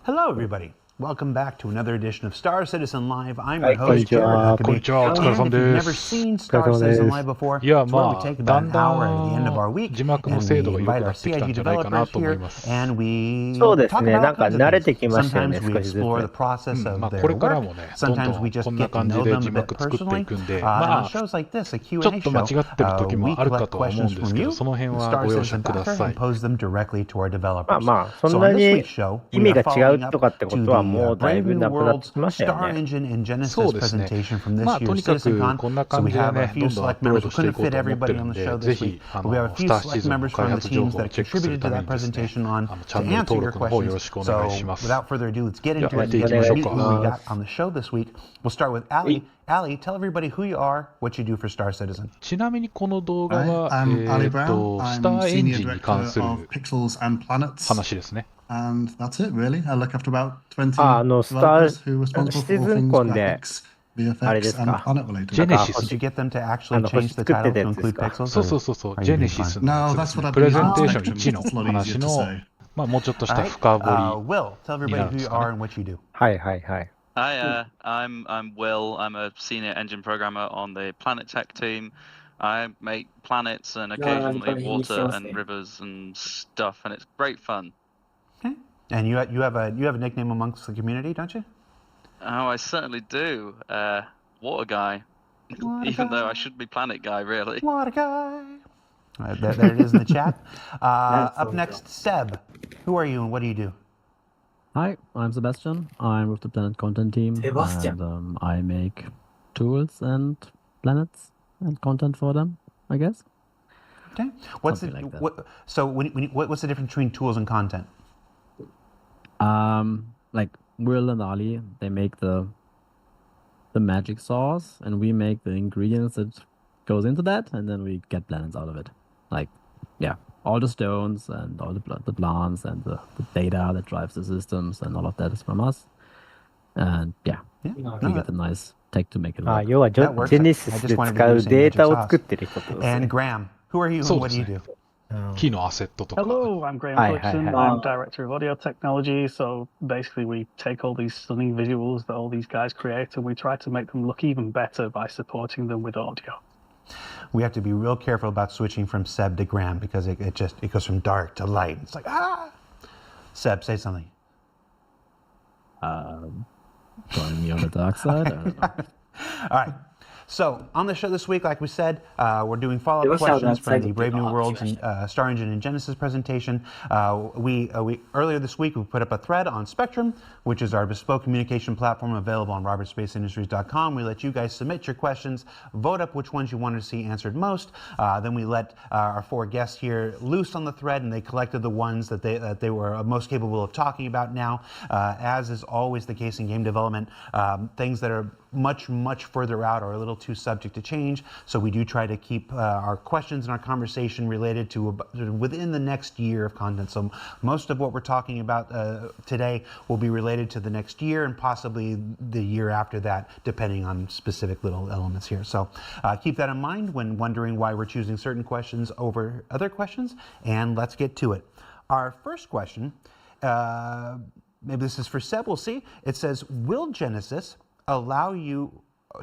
Hello, everybody. Welcome back to another edition of Star Citizen Live. I'm your こんに host, ちは。 Jared こんにちは、お疲れ And 様 if で you've never す。 seen お疲れ Star 様です。 Citizen Live before, いや、 it's where we まあ、 take だ about ん an だ hour at the end of our ん week 字幕の and 精 we 度が良 invite くな our ってきたん CIG じゃないかな developers と思い here ます。and we そうです talk ね。about な all んか kinds of 慣れ things. てきましたよね、 Sometimes we 少しず explore the つ。process ま of あ、こ their れから work. もね、どんど Sometimes we ん just こんな get to 感じ know で them 字 a bit 幕作ってい personally. くんで、 And ま on あ、 shows like this, a ちょっ Q&A と間違 show, ってる時 we もあるか collect とは思うん questions です from け you, ど、その辺 the は Star ご容 Citizen 赦くだ backer, さ and い。pose them directly to our まあ developers. まあ、そん So な on this に week's show, 意 we 味 are が違う following と up かってこ to とは the もうだい Brave ぶ New なくなってき World's ましたよね。 StarEngine and そ Genesis うですね。 presentation from ま this あ、と year's にかく CitizenCon. こんな So 感 we じで have a ね、ど few んどんアッ select プロー members ド who してい couldn't こう fit と思って everybody る on ん the show で、ぜ this week, ひ、but we have a ス few ターシチ select ズンの members 開 from the 発情 teams 報を that チェックする contributed た to め that にですね、 presentation on チャ to ンネル answer 登 your 録の方よろ questions. しくお願いし So ます。 without further ado, let's get では、 into や it ってい and きましょう meet who we か。 got on the show this week. We'll start with はい。 Ali. Ali, tell everybody who you are, what you do for Star Citizen. ちなみにこの動画 Hi, は、I'm Ali Brown. スタ I'm ーエン Senior ジンに関 Director す of る Pixels and Planets. 話ですね。And that's it, really. I look after about 20スター、developers who are responsible シ for ティ all ズン things コンで、 graphics, あれで VFX, す and か。planet なん related. か Genesis Did you get them to あ actually の、星 change the 作って title た to やつです include か。 pixels, そう or そうそうそう、 are ジ you ェネ being シ fun? スのや No, つで that's す what ね。 I've プレ been ゼン using テーション Spectrum. 1の It's a lot easier 話 to の、 say. まあ、もうちょっとし All た right. 深掘り Will, tell にな everybody るん who で you すか are ね。and what you do. はいはいはい。Hi, I'm Will. I'm a senior engine programmer on the Planet Tech team. I make planets and occasionally water and rivers and stuff, and it's great fun. Okay. And you have a nickname amongst the community, don't you? Oh, I certainly do. Water guy. Water Even though guy. I should be planet guy, really. What a guy. There it is in the chat. Up next, Seb. Who are you and what do you do? Hi, I'm Sebastian. I'm with the Planet Content team, Sebastian. and I make tools and planets and content for them, I guess. Okay. What's Something like that. what's the difference between tools and content? Like Will and Ali, they make the magic sauce, and we make the ingredients that goes into that, and then we get planets out of it. Like, yeah, all the stones and all the plants and the data that drives the systems and all of that is from us. And yeah, Yeah. we get a nice tech to make it あ、 work. 要はジ That works. ェネシ I ス just で wanted to 使 do う some デー magic タを sauce. 作ってる人です And ね。 Graham, who are you そ and うで what す do you ね。 do? キーのアセットとか。 Hello, I'm Graham Hi, Collickson. hi. I'm Director of Audio Technology. So basically, we take all these stunning visuals that all these guys create and we try to make them look even better by supporting them with audio. We have to be real careful about switching from Seb to Graham because it goes from dark to light. It's like, ah! Seb, say something. Join me on the dark side. I don't know. All right. So on the show this week, like we said, we're doing follow-up questions from the Brave New Worlds and StarEngine and Genesis presentation. We earlier this week we put up a thread on Spectrum, which is our bespoke communication platform available on robertspaceindustriescom. We let you guys submit your questions, vote up which ones you wanted to see answered most. Then we let our four guests here loose on the thread, and they collected the ones that they were most capable of talking about now. As is always the case in game development, things that are much further out are a little too subject to change, so we do try to keep our questions and our conversation related to within the next year of content. So most of what we're talking about today will be related to the next year and possibly the year after that, depending on specific little elements here. So keep that in mind when wondering why we're choosing certain questions over other questions, and let's get to it. Our first question, maybe this is for Seb, we'll see. It says, will Genesis allow you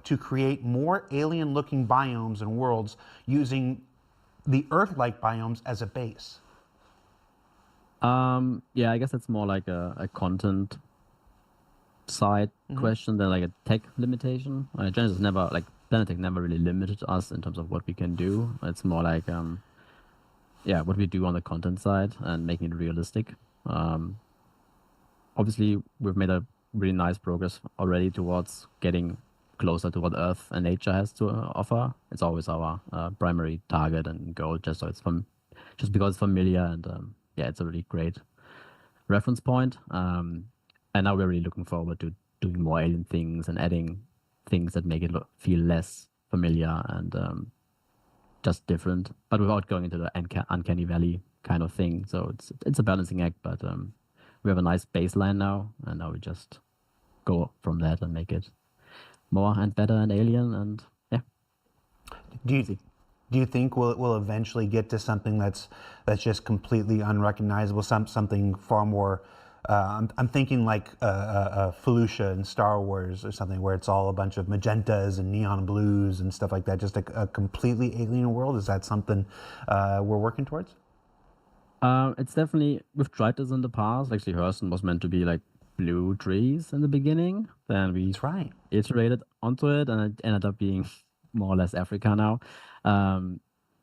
to create more alien-looking biomes and worlds using the Earth-like biomes as a base? Yeah, I guess it's more like a content side question than like a tech limitation. Genesis never, like Planetech never really limited us in terms of what we can do. It's more like, yeah, what we do on the content side and making it realistic. Obviously, we've made a really nice progress already towards getting closer to what Earth and nature has to offer. It's always our primary target and goal, just so it's just because it's familiar and yeah, it's a really great reference point. And now we're really looking forward to doing more alien things and adding things that make it feel less familiar and just different, but without going into the uncanny valley kind of thing. So it's a balancing act, but we have a nice baseline now, and now we just go from that and make it more and better and alien, and yeah. Do you think we'll eventually get to something that's just completely unrecognizable, something far more I'm thinking like Felucia in Star Wars or something, where it's all a bunch of magentas and neon blues and stuff like that. Just a completely alien world. Is that something we're working towards? It's definitely, we've tried this in the past. Actually, Hurston was meant to be like blue trees in the beginning. Then we That's right. iterated onto it, and it ended up being more or less Africa now.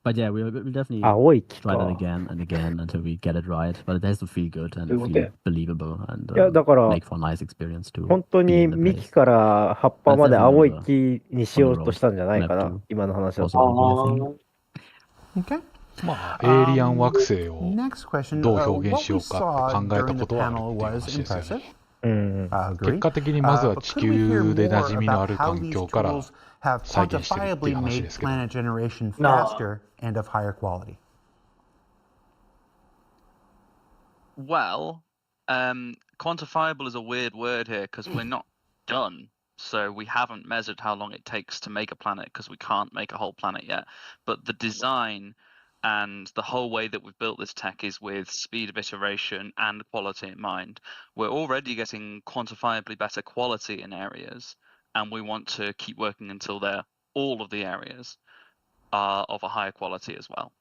But yeah, we'll definitely 青い木 try that か。 again and again until we get it right. But it has to feel good and feel believable and いや、だから、 make for a nice experience too. 本当に幹から葉っぱまで青い木にしようとしたんじゃないかな、今の話だと。Okay. まあ、エイリアン惑星を Next question. どう表現しよう What か we って考 saw えた during こ the とはある panel っていう was 話ですよ impressive. ね。うん。 Agree. 結果的にまずは But 地 could we hear 球で more 馴染みのあ about る how 環 these 境から tools have 再現してるってい quantifiably う話 made ですけど。 planet generation No. faster and of higher quality? Well, quantifiable is a weird word here because we're not done. So we haven't measured how long it takes to make a planet because we can't make a whole planet yet. But the design and the whole way that we've built this tech is with speed of iteration and quality in mind. We're already getting quantifiably better quality in areas, and we want to keep working until all of the areas are of a higher quality as well.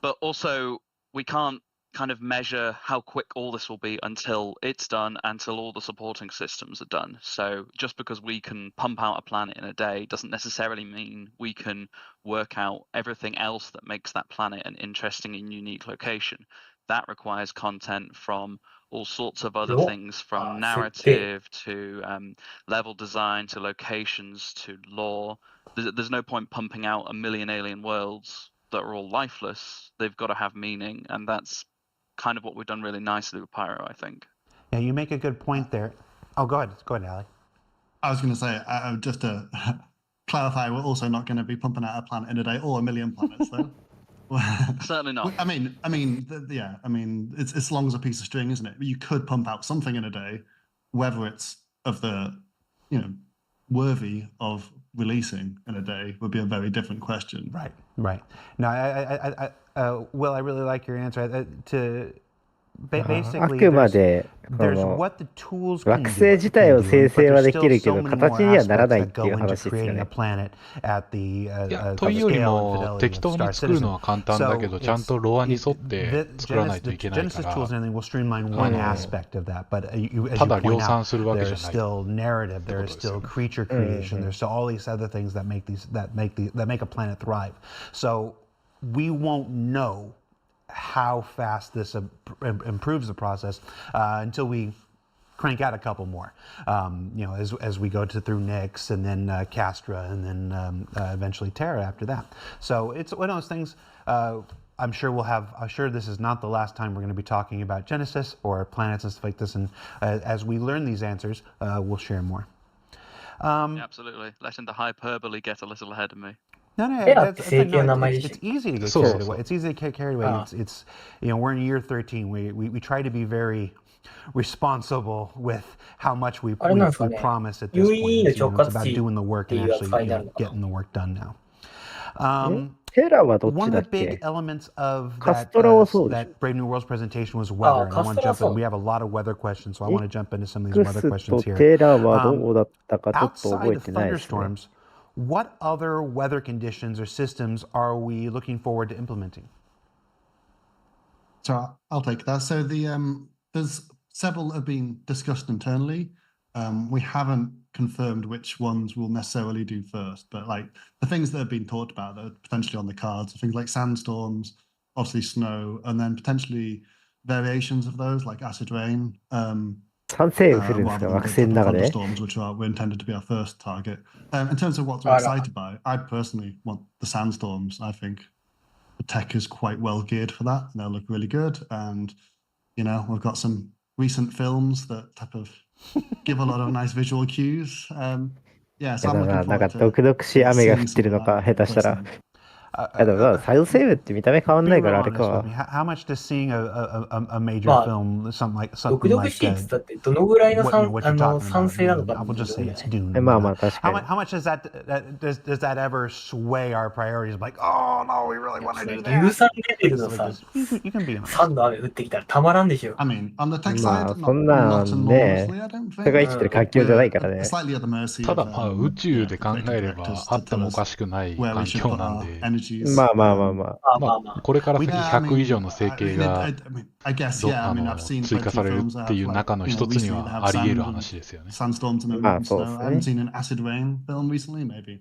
But also, we can't kind of measure how quick all this will be until it's done, until all the supporting systems are done. So just because we can pump out a planet in a day doesn't necessarily mean we can work out everything else that makes that planet an interesting and unique location. That requires content from all sorts of other things, from narrative to level design to locations to lore. There's no point pumping out a million alien worlds that are all lifeless. They've got to have meaning, and that's kind of what we've done really nicely with Pyro, I think. Yeah, you make a good point there. Oh, go ahead, Ali. I was going to say, just to clarify, we're also not going to be pumping out a planet in a day or a million planets, though. Certainly not. I mean, it's as long as a piece of string, isn't it? You could pump out something in a day, whether it's of the, worthy of releasing in a day would be a very different question. Right. No, Will, I really like your answer. Basically, あくまで、there's what the tools can 惑星自体を生成はできるけど、形にはならないっていう do, but 話 there's still so many more aspects that go into ですよ creating ね a。planet at the いや、 of というより scale も and 適 fidelity 当 of に Star 作るの Citizen. は簡単だけど、ちゃんとロアに沿って作らないといけないか Genesis ら tools and everything will streamline one aspect of that, but as you ただ point 量産 out, するわけじゃ there's ない。 still narrative, there is still creature creation, there's still all these other things that make a planet thrive. So we won't know how fast this improves the process until we crank out a couple more, as we go through Nyx and then Castra and then eventually Terra after that. So it's one of those things. I'm sure this is not the last time we're going to be talking about Genesis or planets and stuff like this. And as we learn these answers, we'll share more. Absolutely. Letting the hyperbole get a little ahead of me. No, that's it's easy to get So, carried so. away. It's easy to get carried away. It's we're in year 13. We try to be very responsible with how much we promise at this point. It's about doing the work and actually getting the work done now. テラはどっ One ち of だ the っ big け？ elements of カ that, ストラはそうでしょ。 that Brave New Worlds presentation was weather. And I want to jump in. We have a lot of weather questions, so I want to jump into some of these weather クス questions と here. テラはどうだったかちょっと覚 Outside え of てないですね。 thunderstorms, what other weather conditions or systems are we looking forward to implementing? So I'll take that. So there's several that have been discussed internally. We haven't confirmed which ones we'll necessarily do first, but like the things that have been talked about that are potentially on the cards are things like sandstorms, obviously snow, and then potentially variations of those like acid rain. 酸性雨降るんです rather か than 惑星の中で？ thunderstorms, which were intended to be our first target. In terms of what we're excited by, I personally want the sandstorms. I think the tech is quite well geared for that, and they'll look really good. And we've got some recent films that type of give a lot of nice visual cues. So I'm looking なんか forward 毒々しい雨が降ってるのか、下手したら。でもサイドセーブって見た目変わん Be ないか real らあれ honest か with。me. How much does seeing a major まあ film, something 読々 like しいっつったって、どのぐらいの what you're talking 賛 about? 成なのか We'll just say it's ね。 Dune. まあまあ確か How に much, how much does that ever sway our priorities? Like, oh no, we really want to do 硫 that. 酸レベルの So さ、 you can be honest. 酸の雨降ってきたらたまらんでしょ。 I mean, on the tech まあ side, そん not なん enormously, ね I don't 人が think. 生きてる環境じゃないから We're ね。 slightly at the mercy た of だまあ宇宙で考えれば directors あ to っても tell おか us しくない where we 環 should 境 put なん our で、energies. まあまあまあまあ。まあまあまあ。これから先 Yeah, I 100以 mean, 上の整形 I が mean, I guess, yeah. I mean, I've seen 追 plenty 加さ of れる films っていう that have, 中の like, you know, 一つに recently that は have あり得る sand and 話ですよね。 sandstorms and Ah, and so snow. it's I haven't seen an acid rain film recently. Maybe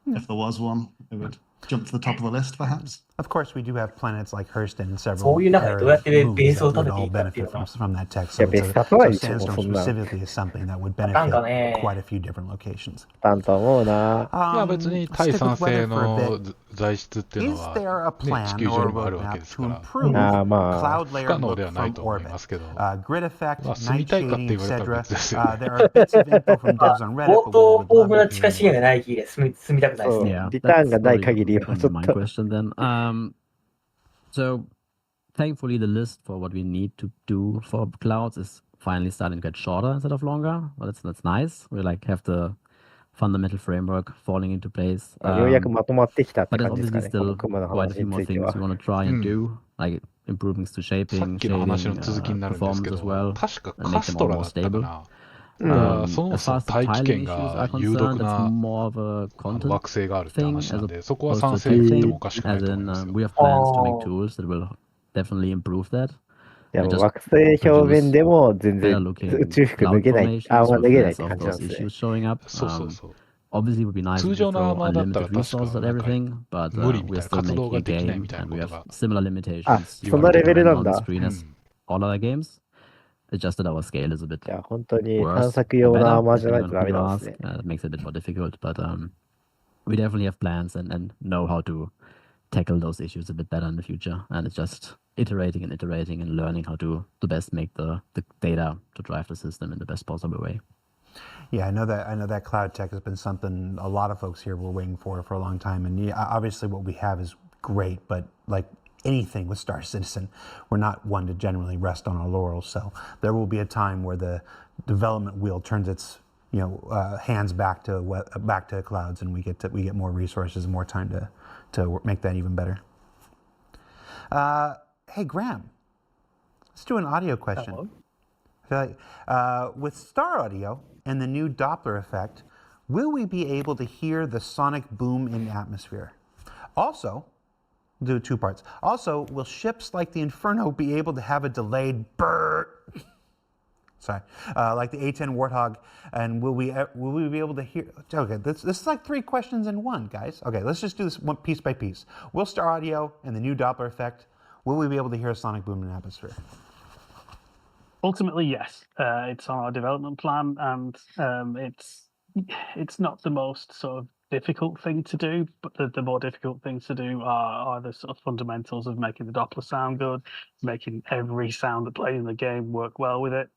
if there was one, it would jump to the top of the list, perhaps. Of course, we do have planets like Hurston and そ several ういう中でどうやって moons ベースを that 立 would ててい all くかっていう benefit の from は、 that tech. い So, や別に例えないでしょ、もう Sandstorm そんな。 specifically is something that would なんか benefit ね、 quite a few different locations. たんと思うな。まあ別に対 Stick 酸 with 性 weather for a の bit. 材質っていうの Is は、 there a ね、 plan 地球上 or にもあ a るわけ roadmap ですか to ら、 improve ああまあ。 cloud 不 layer 可能 look ではない from と思い orbit? ますけど、 Grid effect, まあ住み night たいかって shading, 言われたら etc. 別ですよね。 There are bits of info from ま devs あ on Reddit, 冒 but 頭 we 豊 would 富な love 地 to 下 hear 資源 more. がないきり住みたくないですそうね。 Yeah, リターン that's がない probably 限りは from ちょ the っ main と。 question then. So thankfully the list for what we need to do for clouds is finally starting to get shorter instead of longer. Well, that's nice. We like have the fundamental framework falling into place. ようやくまとまってきたって But there's 感じですか obviously ね、この still クマの quite a 話 few に more ついて things は。 we want to try and do, like improvements to さ shaping, っきの話の shading, 続きになるんですけ performance as ど、 well, 確か and カ make ス them ト all ラ more だったか stable. な。そも As そ far も as the 大気 tiling 圏 issues が are 有毒 concerned, that's な more of a content 惑星があるって thing 話な as んで、そこは opposed 賛 to 成で a 振って tech も thing, おかしくない as と思い in ますよ。 we have plans to make あー tools that will definitely improve that. いや And もう just 惑星表面でも全 better 然宇 looking 宙服脱 cloud げない、あん formations ま with 脱げないっ less て of 感じなん those ですね。 issues showing up. そうそうそう。 Obviously, it would be nice 通 if we 常のアー throw マーだったら unlimited 確か resources at なんか everything, but 無理み we're たいな still 活動 making が a できない game みたいな and こ we と have が similar あ、 limitations そのレベルなんだ。 on screen う as ん all other games. It's just that our scale is a bit いや、本当に探 worse 索 or 用のアー better, マーじゃない depending と on ダ who メ you なんです ask. ね。It makes it a bit more difficult, but we definitely have plans and know how to tackle those issues a bit better in the future. And it's just iterating and iterating and learning how to best make the data to drive the system in the best possible way. Yeah, I know that cloud tech has been something a lot of folks here were waiting for a long time. And yeah, obviously what we have is great, but like anything with Star Citizen, we're not one to generally rest on our laurels. So there will be a time where the development wheel turns its hands back to clouds, and we get more resources and more time to make that even better. Hey Graham, let's do an audio question. Hello. I feel like with Star Audio and the new Doppler effect, will we be able to hear the sonic boom in the atmosphere? Also, we'll do 2 parts. Also, will ships like the Inferno be able to have a delayed brrr? Sorry, like the A10 Warthog, and will we be able to hear? Okay, this is like 3 questions in one, guys. Okay, let's just do this one piece by piece. Will Star Audio and the new Doppler effect, will we be able to hear a sonic boom in the atmosphere? Ultimately, yes. It's on our development plan, and it's not the most sort of difficult thing to do, but the more difficult things to do are the sort of fundamentals of making the Doppler sound good, making every sound that plays in the game work well with it.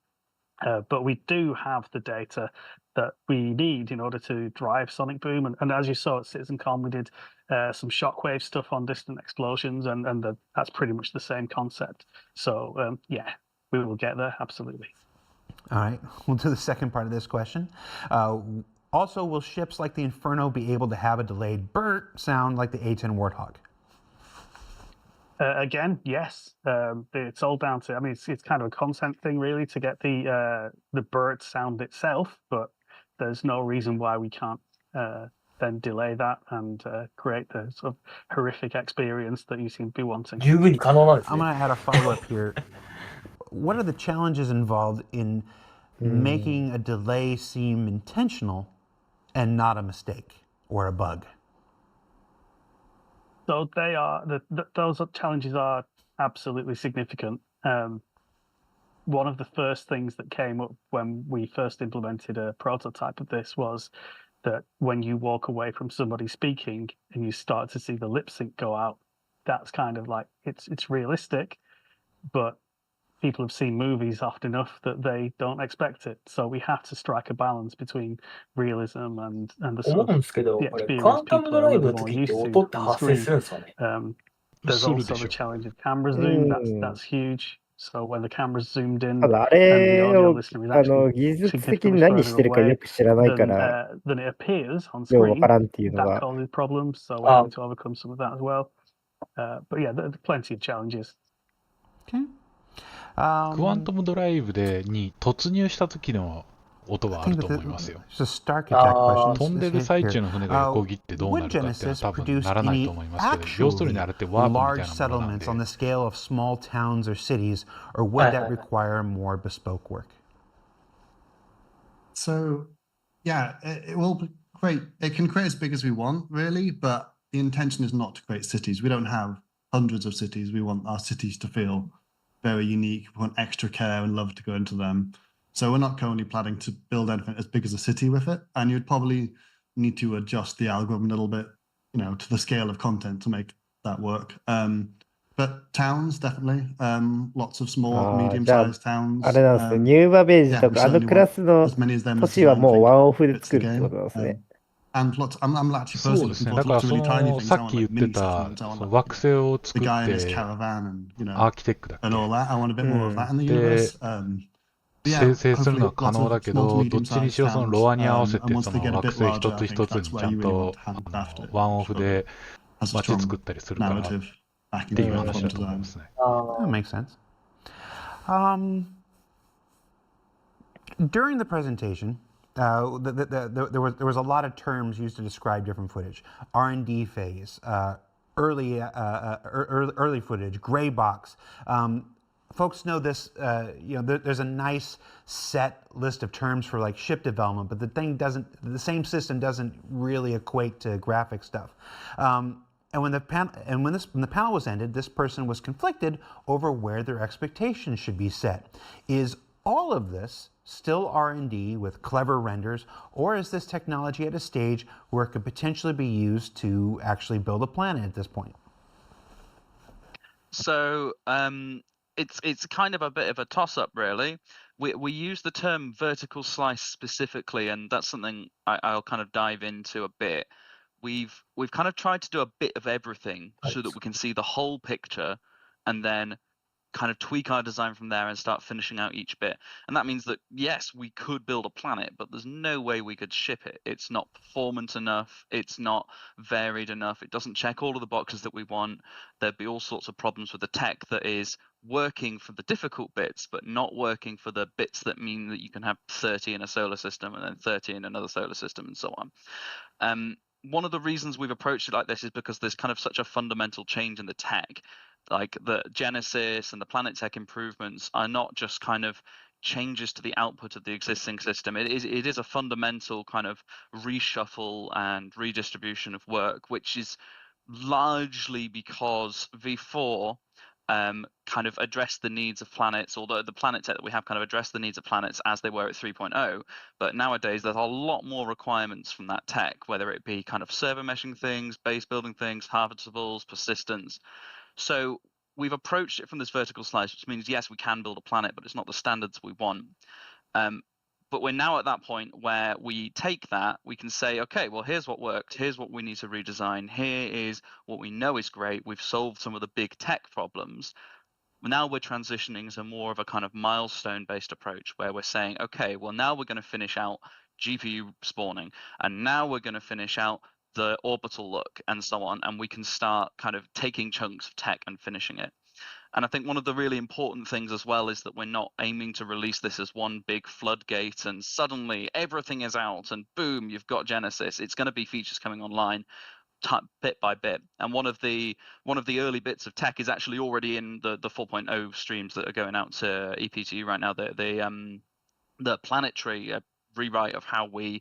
But we do have the data that we need in order to drive sonic boom, and as you saw at CitizenCon, we did some shockwave stuff on distant explosions, and that's pretty much the same concept. So yeah, we will get there, absolutely. All right, we'll do the second part of this question. Also, will ships like the Inferno be able to have a delayed brrr sound like the A10 Warthog? Again, yes. It's all down to, I mean, it's kind of a content thing really to get the bird sound itself, but there's no reason why we can't then delay that and create the sort of horrific experience that you seem to be wanting. 十分に可能なんです I'm ね。 going to add a follow-up here. What are the challenges involved in making a delay seem intentional and not a mistake or a bug? So they are those challenges are absolutely significant. One of the first things that came up when we first implemented a prototype of this was that when you walk away from somebody speaking and you start to see the lip sync go out, that's kind of like it's realistic, but people have seen movies often enough that they don't expect it. So we have to strike a balance between realism and the 思 sort うん of ですけど、 the これ、ク experience ワンタム people ド are ラ a イブ little の bit more 時って used 音 to って on 発生 screen. するんですかね。 There's する also で the しょ challenge of camera zoom. That's huge. So when the camera's zoomed in ただあ and the れ audio を listener is actually 技術的 significantly に何 further してるかよ away く知らないか than ら、 than it appears on ようわ screen, からんっていうの that が。 causes problems. So we're having to overcome some of that as well. But yeah, there are plenty of challenges. Okay. クワントムドライブに突入した時の音はあると思いますよ。 Just a StarArchitect question. 飛んでる最中の船が横切ってどうな Would るかっていうのは Genesis 多分 produce ならない any と思いますけど、要するにあれってワープみ large たいなものなん settlements で on the scale of small towns or cities, or would that require more bespoke work? So, yeah, it will create. It can create as big as we want, really, but the intention is not to create cities. We don't have hundreds of cities. We want our cities to feel very unique. We want extra care and love to go into them. So we're not currently planning to build anything as big as a city with it. And you'd probably need to adjust the algorithm a little bit, to the scale of content to make that work. But towns, definitely. Lots of small, medium-sized towns. あれなんですよ、ニューバベージと yeah, we か、あの certainly クラ want スの as many as them 都 as 市は design もう think ワンオフで fits 作 the るってこ game. となんですね。And lots, I'm actually そう personally です looking ね。だ forward から to そ really tiny の things. さ I っ want き言 like って mini た settlements. I そ want の like 惑星を the 作っ guy in his て caravan and アーキテックだっ and all け that. I want a bit more of that in the で universe. But yeah, 生成するのは hopefully 可 lots 能 of だけ small to ど、どっちに medium-sized しろその towns. ロアに合わせ And て once そ they の get a 惑 bit 星 larger, 一 I つ think 一つ that's に where ちゃ you ん really と want to have craft it. ワンオフ Sort of で has a 街 strong 作ったりするからっ narrative て backing いう from 話だと思い design. ますね。 That makes sense. During the presentation, there was a lot of terms used to describe different footage. R&D phase, early footage, gray box. Folks know this. There's a nice set list of terms for like ship development, but the same system doesn't really equate to graphic stuff. And when the panel was ended, this person was conflicted over where their expectations should be set. Is all of this still R&D with clever renders, or is this technology at a stage where it could potentially be used to actually build a planet at this point? So it's kind of a bit of a toss-up, really. We use the term vertical slice specifically, and that's something I'll kind of dive into a bit. We've kind of tried to do a bit of everything so that we can see the whole picture, and then kind of tweak our design from there and start finishing out each bit. And that means that, yes, we could build a planet, but there's no way we could ship it. It's not performant enough. It's not varied enough. It doesn't check all of the boxes that we want. There'd be all sorts of problems with the tech that is working for the difficult bits, but not working for the bits that mean that you can have 30 in a solar system and then 30 in another solar system and so on. One of the reasons we've approached it like this is because there's kind of such a fundamental change in the tech. Like the Genesis and the Planet Tech improvements are not just kind of changes to the output of the existing system. It is a fundamental kind of reshuffle and redistribution of work, which is largely because V4 kind of addressed the needs of planets, although the Planet Tech that we have kind of addressed the needs of planets as they were at 3.0. But nowadays there's a lot more requirements from that tech, whether it be kind of server meshing things, base building things, harvestables, persistence. So we've approached it from this vertical slice, which means, yes, we can build a planet, but it's not the standards we want. But we're now at that point where we take that, we can say, okay, well, here's what worked. Here's what we need to redesign. Here is what we know is great. We've solved some of the big tech problems. Now we're transitioning to more of a kind of milestone-based approach where we're saying, okay, well, now we're going to finish out GPU spawning, and now we're going to finish out the orbital look and so on, and we can start kind of taking chunks of tech and finishing it. And I think one of the really important things as well is that we're not aiming to release this as one big floodgate and suddenly everything is out and boom, you've got Genesis. It's going to be features coming online bit by bit. And one of the early bits of tech is actually already in the 4.0 streams that are going out to EPTU right now. The planetary rewrite of how we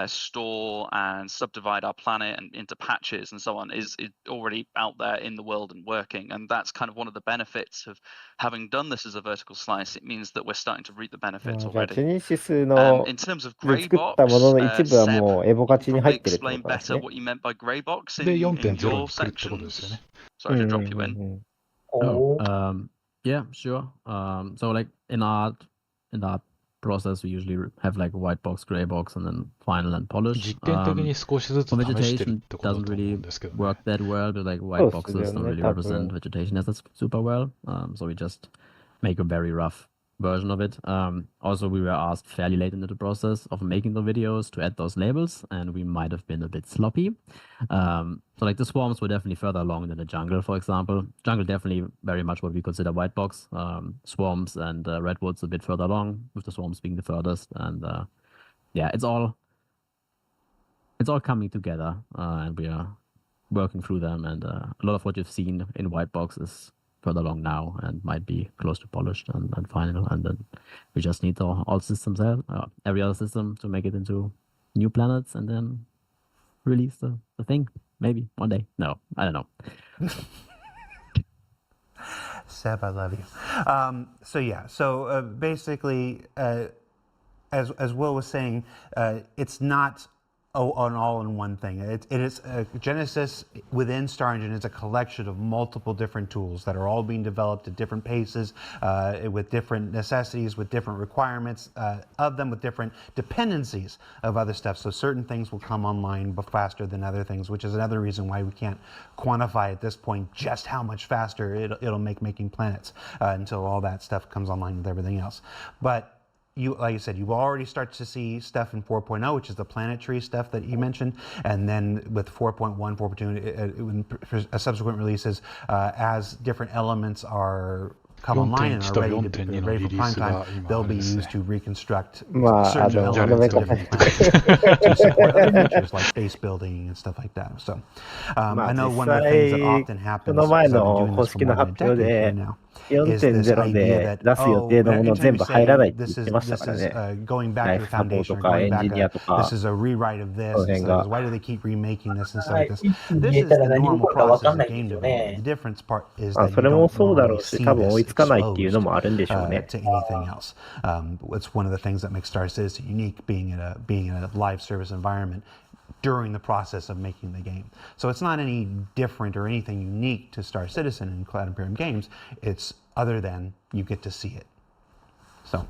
store and subdivide our planet and into patches and so on is already out there in the world and working. And that's kind of one of the benefits of having done this as a vertical slice. It means that we're starting to reap the benefits じゃあ、 already. ジェネシスの In terms of で Grey 作ったもの Box, の一部は Seb, もうエボ you カ can チに probably 入ってるってこ explain となんです better ね。 what you meant by Grey Box で、 in 4.0 に your 作るってことですよ sections. ね。Sorry to drop you in. おー Um, Yeah, sure. So like in our process, we usually have like white box, gray box, and then final and polish. 実験的に少しずつ For 試してるっ vegetation てことだ doesn't と思うん really ですけどね。 work that well, but like そう white っす boxes よ don't ね、 really 多 represent 分。 vegetation as that's super well. So we just make a very rough version of it. Also, we were asked fairly late into the process of making the videos to add those labels, and we might have been a bit sloppy. So like the swarms were definitely further along than the jungle, for example. Jungle definitely very much what we consider white box. Swarms and redwoods a bit further along, with the swarms being the furthest. And yeah, it's all coming together, and we are working through them. And a lot of what you've seen in white box is further along now and might be close to polished and final. And then we just need all systems, every other system, to make it into new planets and then release the thing. Maybe one day. No, I don't know. Seb, I love you. So basically, as Will was saying, it's not an all-in-one thing. It is Genesis within StarEngine is a collection of multiple different tools that are all being developed at different paces, with different necessities, with different requirements of them, with different dependencies of other stuff. So certain things will come online faster than other things, which is another reason why we can't quantify at this point just how much faster it'll make making planets until all that stuff comes online with everything else. But like you said, you will already start to see stuff in 4.0, which is the planetary stuff that you mentioned, and then with 4.1, 4.2, subsequent releases, as different elements are come online and are ready for prime time, they'll be used to reconstruct certain elements of different planets to support other features like base building and stuff like that. So I know one of the things that often happens, because I've been doing this for more than a decade right now, is this idea that, anytime you say this is going back to the foundation, or going back this is a rewrite of this, why do they keep remaking this and stuff like this? This is the normal process of game development. The difference part is that you don't normally see this exposed to anything else. It's one of the things that makes Star Citizen unique, being in a live service environment during the process of making the game. So it's not any different or anything unique to Star Citizen and Cloud Imperium games. It's other than you get to see it. So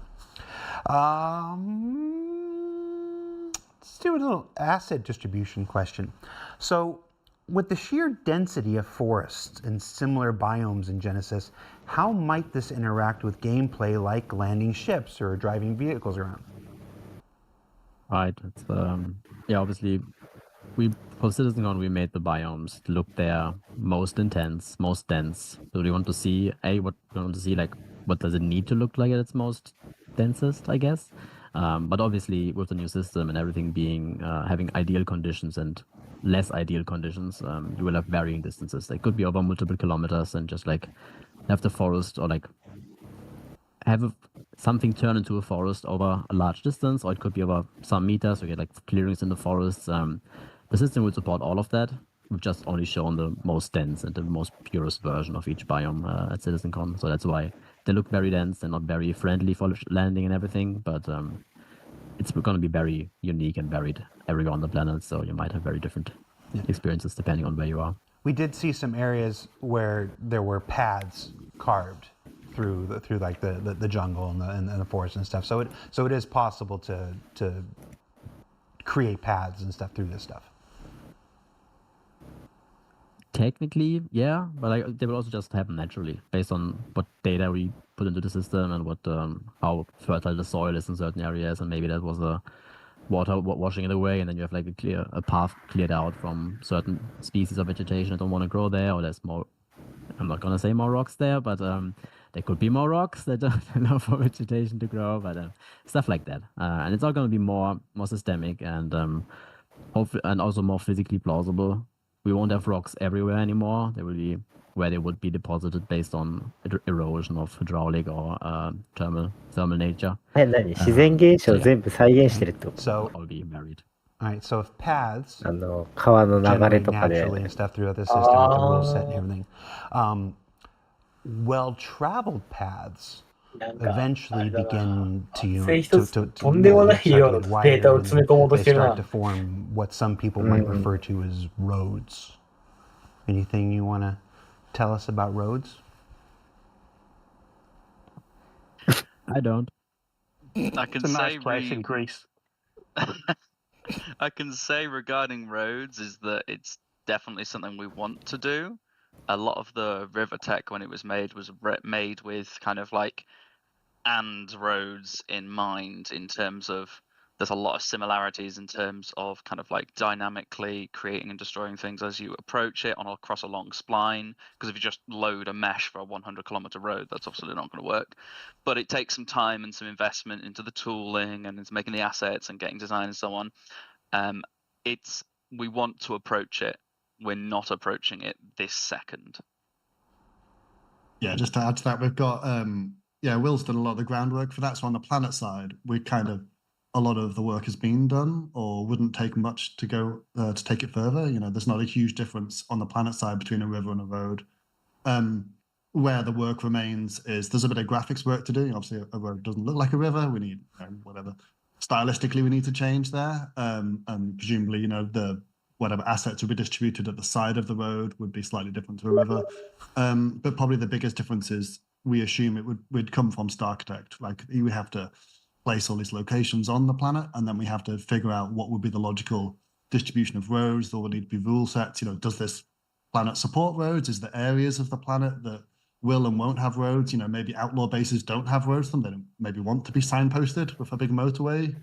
let's do a little asset distribution question. So with the sheer density of forests and similar biomes in Genesis, how might this interact with gameplay like landing ships or driving vehicles around? Right. It's yeah, obviously for CitizenCon we made the biomes look their most intense, most dense. So we want to see what does it need to look like at its most densest, I guess. But obviously with the new system and everything being having ideal conditions and less ideal conditions, you will have varying distances. They could be over multiple kilometers and just like have the forest, or like have something turn into a forest over a large distance, or it could be over some meters, so you get like clearings in the forests. The system will support all of that. We've just only shown the most dense and the most purest version of each biome at CitizenCon, so that's why they look very dense. They're not very friendly for landing and everything, but it's going to be very unique and varied everywhere on the planet, so you might have very different experiences depending on where you are. We did see some areas where there were paths carved through like the jungle and the forest and stuff. So it is possible to create paths and stuff through this stuff. Technically, yeah, but like they will also just happen naturally based on what data we put into the system and what how fertile the soil is in certain areas, and maybe that was a water washing it away, and then you have like a path cleared out from certain species of vegetation that don't want to grow there, or there's more. I'm not gonna say more rocks there, but there could be more rocks that don't allow for vegetation to grow, but stuff like that. And it's all gonna be more systemic and hopefully, and also more physically plausible. We won't have rocks everywhere anymore. They will be where they would be deposited based on erosion of hydraulic or thermal nature. 何自然現象を全部再現してるってこと So All be varied. all right, so if paths 川の流れ generate とかで naturally and stuff throughout the system with the rule set and everything, well-traveled paths なんか、あ eventually れだな。 begin それ to 一つとんでもない量の get データを wider 詰め and 込もうと they してる start な to。form what some people might refer to as roads. Anything you want to tell us about roads? I don't. I can It's a say nice place in Greece. I can say regarding roads is that it's definitely something we want to do. A lot of the river tech when it was made made with kind of like and roads in mind, in terms of there's a lot of similarities in terms of kind of like dynamically creating and destroying things as you approach it across a long spline. Because if you just load a mesh for a 100-kilometer road, that's obviously not going to work. But it takes some time and some investment into the tooling and into making the assets and getting design and so on. We want to approach it. We're not approaching it this second. Yeah, just to add to that, we've got Will's done a lot of the groundwork for that. So on the planet side, a lot of the work has been done, or wouldn't take much to go to take it further. There's not a huge difference on the planet side between a river and a road. Where the work remains is there's a bit of graphics work to do. Obviously, a road doesn't look like a river. We need whatever stylistically we need to change there, and presumably, the whatever assets would be distributed at the side of the road would be slightly different to a river. But probably the biggest difference is we assume it would come from StarArchitect. Like you would have to place all these locations on the planet, and then we have to figure out what would be the logical distribution of roads. There would need to be rule sets. Does this planet support roads? Is there areas of the planet that will and won't have roads? Maybe outlaw bases don't have roads. They don't maybe want to be signposted with a big motorway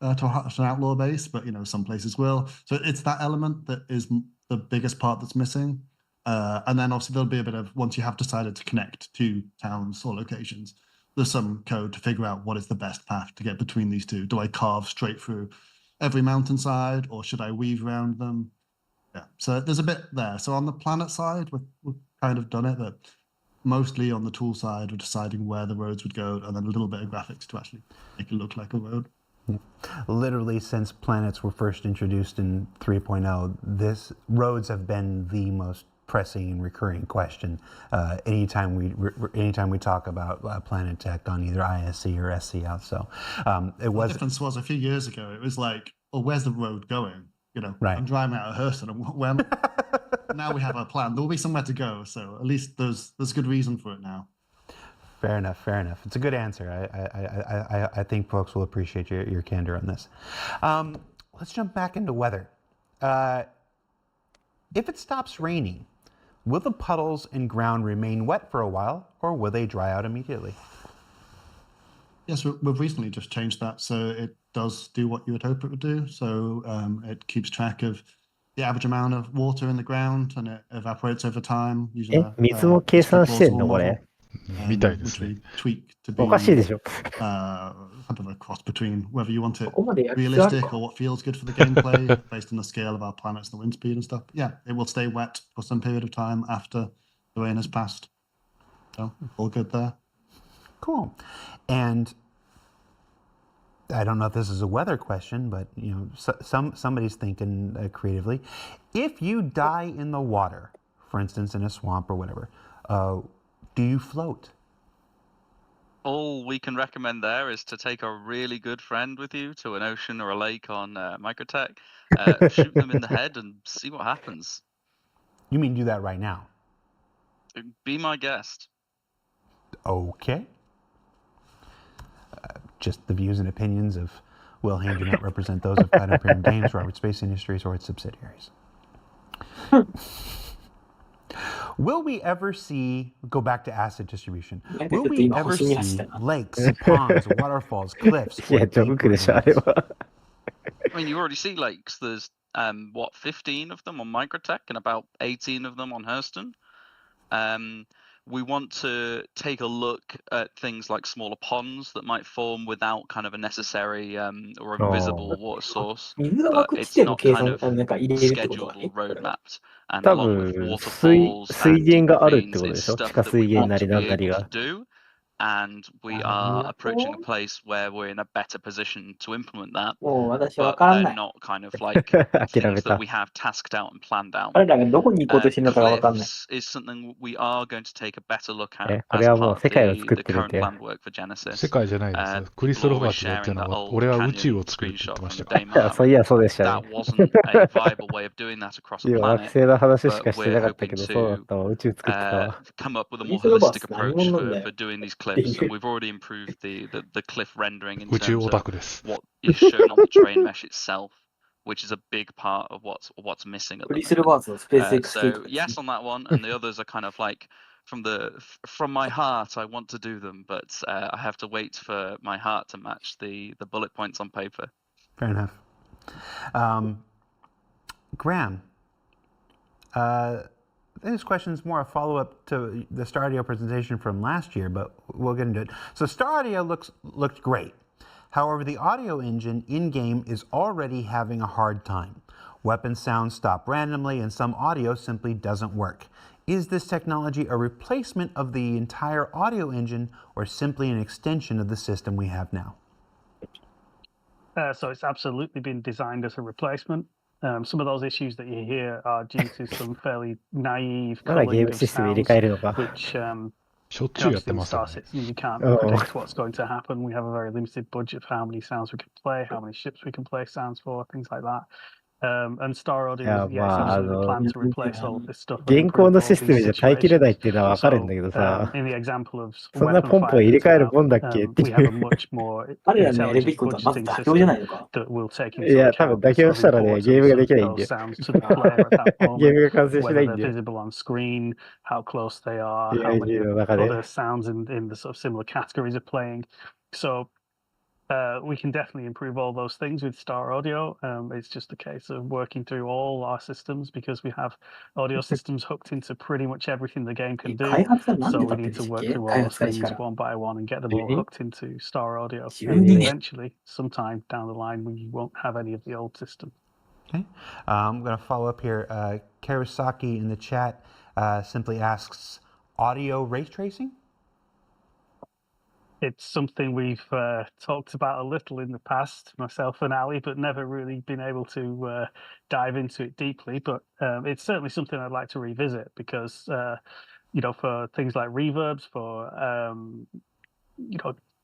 to an outlaw base, but some places will. So it's that element that is the biggest part that's missing. And then obviously there'll be a bit of, once you have decided to connect to towns or locations, there's some code to figure out what is the best path to get between these two. Do I carve straight through every mountainside, or should I weave around them? Yeah, so there's a bit there. So on the planet side, we've kind of done it, but mostly on the tool side, we're deciding where the roads would go, and then a little bit of graphics to actually make it look like a road. Literally, since planets were first introduced in 3.0, roads have been the most pressing and recurring question anytime we talk about planet tech on either ISC or SCL. So it was. The difference was a few years ago. It was like, oh, where's the road going? Right. I'm driving out of Hurston, and now we have a plan. There will be somewhere to go. So at least there's good reason for it now. Fair enough. It's a good answer. I think folks will appreciate your candor on this. Let's jump back into weather. If it stops raining, will the puddles and ground remain wet for a while, or will they dry out immediately? Yes, we've recently just changed that, so it does do what you would hope it would do. So it keeps track of the average amount of water in the ground, and it evaporates over time. Usually, 水も計算してんのこれ。みたいですね。おかしいでしょ。kind of a cross between whether you want it realistic or what feels good for the gameplay based on the scale of our planets and the wind speed and stuff. But yeah, it will stay wet for some period of time after the rain has passed. So all good there. Cool. And I don't know if this is a weather question, but somebody's thinking creatively. If you die in the water, for instance, in a swamp or whatever, do you float? All we can recommend there is to take a really good friend with you to an ocean or a lake on Microtech, shoot them in the head and see what happens. You mean do that right now? Be my guest. Okay. Just the views and opinions of Will Hain do not represent those of Platinum Pyramid Games, Robert Space Industries, or its subsidiaries. Will we ever go back to asset distribution? Will we ever see lakes, ponds, waterfalls, cliffs? いや、ジョークでしょ、あれは。I mean, you already see lakes. There's 15 of them on Microtech and about 18 of them on Hurston. We want to take a look at things like smaller ponds that might form without kind of a necessary or a visible water source. But it's not kind of scheduled or road mapped. And 多 along with 分、waterfalls 水 and 源があるって ravines, ことで it's しょ stuff 地下 that 水 we 源な want り to な be んなり able が to。do. And we are approaching a place where we're in a better position to implement that. もう私わ But から they're ない。 not kind of like 諦め things た that we。have tasked out and planned out. 彼らがどこに行こうとしてるのかがわかんない。 Cliffs is something we are going to take a better look at これ as はもう part 世 of 界を作っ the てるっ current て。 planned work for Genesis. 世界じゃないですよ。クリスト People ロバ were ーツが言って sharing るの that は、 old 俺は宇宙 canyon を作るって言っ screenshot てま from し the た。いや、day そう map. いや、そうでしたね That。wasn't a viable way of doing that across a 今、惑 planet. 星の話しか But して we're なかった hoping けど、そうだったわ。宇宙作ってた to わ。 come up with a ク more リストロバー holistic ツ何 approach 者なんだ for よ。 doing these ク cliffs, and we've already improved the cliff rendering in 宇宙 terms オタ of クです。 what is shown on the terrain mesh itself, which is a big part of what's missing at ク the リスル moment. バーツのスペース X 系 So yes on that one, and the others are kind of like from my heart. I want to do them, but I have to wait for my heart to match the bullet points on paper. Fair enough. Graham, I think this question is more a follow-up to the Star Audio presentation from last year, but we'll get into it. So Star Audio looked great. However, the audio engine in-game is already having a hard time. Weapon sounds stop randomly, and some audio simply doesn't work. Is this technology a replacement of the entire audio engine, or simply an extension of the system we have now? So it's absolutely been designed as a replacement. Some of those issues that you hear are due to some fairly naive まだゲー culling ム of システム入れ sounds, 替えるのか。 which しょっちゅうやっ obviously て in ますよ Star ね。 Citizen you can't Oh. predict what's going to happen. We have a very limited budget for how many sounds we can play, how many ships we can play sounds for, things like that. And Star Audio, Yeah, is, yeah, it's well, absolutely planned to replace all of this stuff. and 現行 improve の all システム these じゃ耐えきれない situations. っていうのはわかるんだけど So, さ、 in the example of そんな weapon ポンポン fire 入れ替える that もんだっけって we い have a う。 much more 彼らのやるべ intelligent きことはまず budgeting 妥協じゃ system ないのか。 that will take い into や、多分 account 妥 the 協 sort し of たらね、ゲームができないんだ importance よ。 of those sounds to the player at that ゲー moment, ムが完成しな whether いん they're だよ。 visible on screen, how close they are, how many CIG の中で。 other sounds in the sort of similar categories are playing. So we can definitely improve all those things with Star Audio. It's just a case of working through all our systems because we have audio systems hooked into pretty much everything the game can 開 do. 発は何 So 年 we 経ってる need to 時 work 期 through all 開 those 発開始か things ら。 one by one and get them all 12 hooked into Star Audio. 12 And 年 eventually, sometime down the line, we won't have any of the old system. Okay. I'm going to follow up here. Karasaki in the chat simply asks, audio ray tracing? It's something we've talked about a little in the past, myself and Ali, but never really been able to dive into it deeply. But it's certainly something I'd like to revisit because, for things like reverbs, for,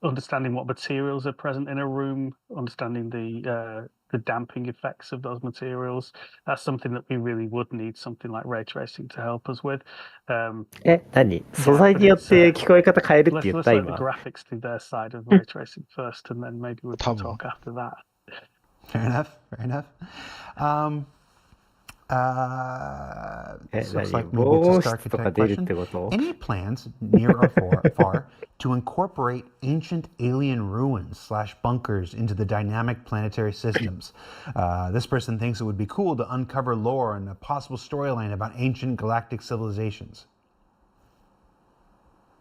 understanding what materials are present in a room, understanding the damping effects of those materials, that's something that we really would need something like ray tracing to help us with. 何素材によって聞こえ方変えるって言 Let's った let the 今。 graphics do their side of ray tracing first, and then maybe we can Tamam. talk after that. Fair enough. Fair enough. This looks 何 like maybe it's 防 a 音 Star 室とか Architect 出るっ question. てこと Any plans, near or far, to incorporate ancient alien ruins / bunkers into the dynamic planetary systems? This person thinks it would be cool to uncover lore and a possible storyline about ancient galactic civilizations.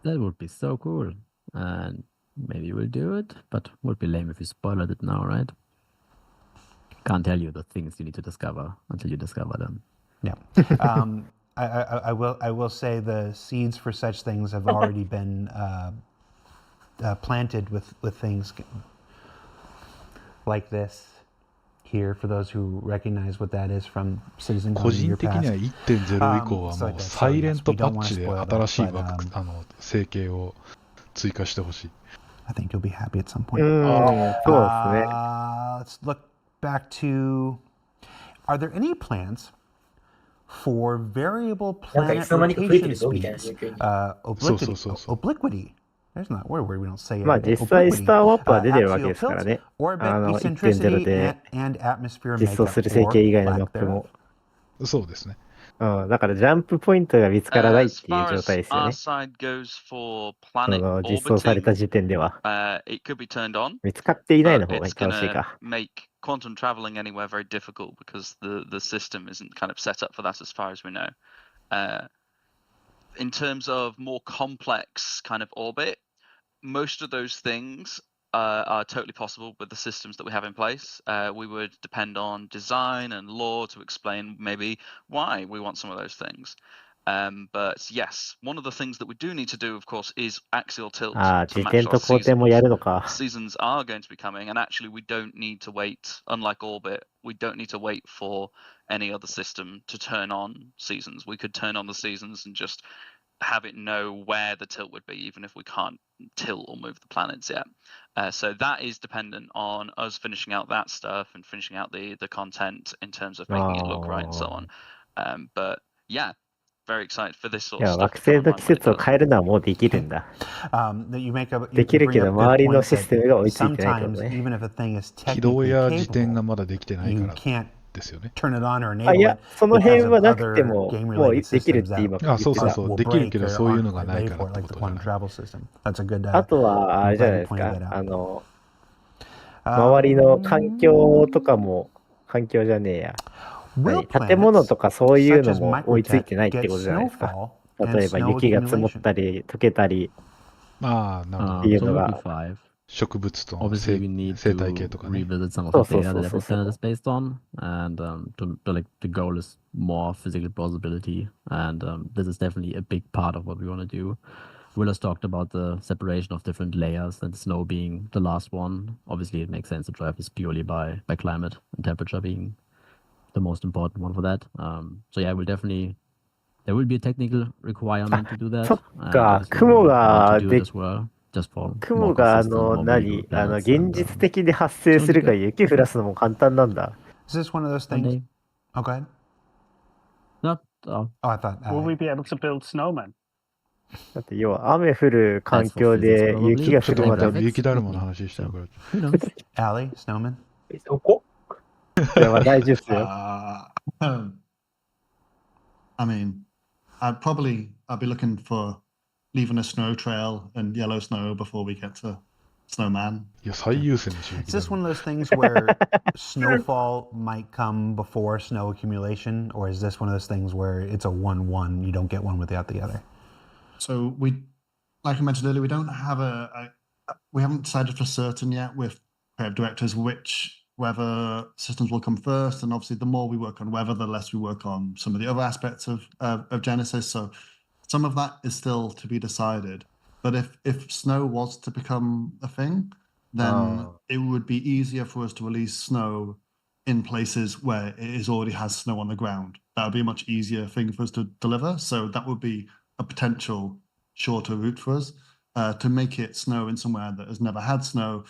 That would be so cool. And maybe we'll do it, but would be lame if you spoiled it now, right? Can't tell you the things you need to discover until you discover them. Yeah. I will say the seeds for such things have already been planted with things like this here for those who recognize what that is from CitizenCon 個 in 人 your 的には past. 1.0 以降は So も like う that. サ So イレ yes, ント we パ don't ッ want チ to で spoil 新 that, しい but 整形を追加してほしい。 I think you'll be happy at some う point. ん、そうですね。 Let's look back to, are there any plans for variable なんかい planet つの間にか増えて rotation るぞみたいな speeds? 状況に。Obliquity. Obliquity. There's not a word we don't say まあ every day. 実際スターワープは出てるわけ Axial ですから tilt, ね。orbit, 1.0 eccentricity, で and atmosphere 実装す makeup る整 or 形以外のマ lack ップも。 thereof. そうですね。うん、だからジャンプポイントが見つからないっ As ていう far 状 as 態ですよ our ね。 side goes for そ planet の実装された orbiting, 時点では。 it could be turned on, 見つかっていない but の方が it's 正しい gonna か。 make quantum traveling anywhere very difficult because the system isn't kind of set up for that as far as we know. In terms of more complex kind of orbit, most of those things are totally possible with the systems that we have in place. We would depend on design and lore to explain maybe why we want some of those things. But yes, one of the things that we do need to do, of course, is axial tilt ああ、 to 自 match 転 our と後転もや seasons. るのか。 Seasons are going to be coming, and actually we don't need to wait, unlike Orbit, we don't need to wait for any other system to turn on seasons. We could turn on the seasons and just have it know where the tilt would be, even if we can't tilt or move the planets yet. So that is dependent on us finishing out that stuff and finishing out the content in terms of making it look right and so on. But yeah, very excited for this い sort of や、 stuff 惑 to come 星の online 季 when it 節を does. 変えるのはもうできるんだ。 That you make up, で you きる bring けど、 up good 周りの points システ that ムが追いついてないけど sometimes ね。 even if a thing is 起動 technically や時点が capable, まだできてないか you ら can't ですよね。 turn it on or あ、い enable や、 it その because 辺 of はなくて other も、 game もう related できるっ systems て that 今言ってた。 will できるけ break ど or そういう aren't のが quite ない ready から for っ it, て like こ the とじゃ quantum ない。 travel system. That's a good, あとは、あ I'm れじゃ glad ない you です pointed か。 that out. 周りの環境とかも、環境じゃねえや。 Will 建物 planets とかそういう such の as も追いついて Microtech ないって get ことじゃないですか。 snowfall and 例えば snow 雪が積もっ accumulation? たり、溶けたり。ああ、なるほど。っていうの So が would be 5. 植物との Obviously, we need 生態系 to とかね。 revisit some of So, the so, data so, that so, every planet so. is based on, and like the goal is more physical plausibility, and this is definitely a big part of what we want to do. Will has talked about the separation of different layers, and snow being the last one. Obviously, it makes sense to drive this purely by climate and temperature being the most important one for that. So yeah, we'll definitely there will be a technical requirement to do that. そっ and か、 obviously 雲 we want が to do で it as well, just for 雲 more が consistent, more 何 believable planets. 現 and, 実的で発生するから雪降らすのも簡単なんだ。 Is this one of those one things? day. Oh, go ahead. Not Oh, I thought. Will we be able to build snowmen? だって要は雨降る環 That's for 境 physics で probably. 雪が降るまで Graphics. 雪だるまの話してるから。 Who knows? Allie, Snowman? そこいやまあ大丈夫ですよ。 I mean, I'd be looking for leaving a snow trail and yellow snow before we get to snowman. いや、最優先の収 Is 益だ this ろ one of those things where snowfall might come before snow accumulation, or is this one of those things where it's a 1-1, you don't get one without the other? So like I mentioned earlier, we don't have we haven't decided for certain yet with creative directors which weather systems will come first, and obviously the more we work on weather, the less we work on some of the other aspects of Genesis. So some of that is still to be decided. But if snow was to become a thing, then it would be easier for us to release snow in places where it already has snow on the ground. That would be a much easier thing for us to deliver. So that would be a potential shorter route for us. To make it snow in somewhere that has never had snow,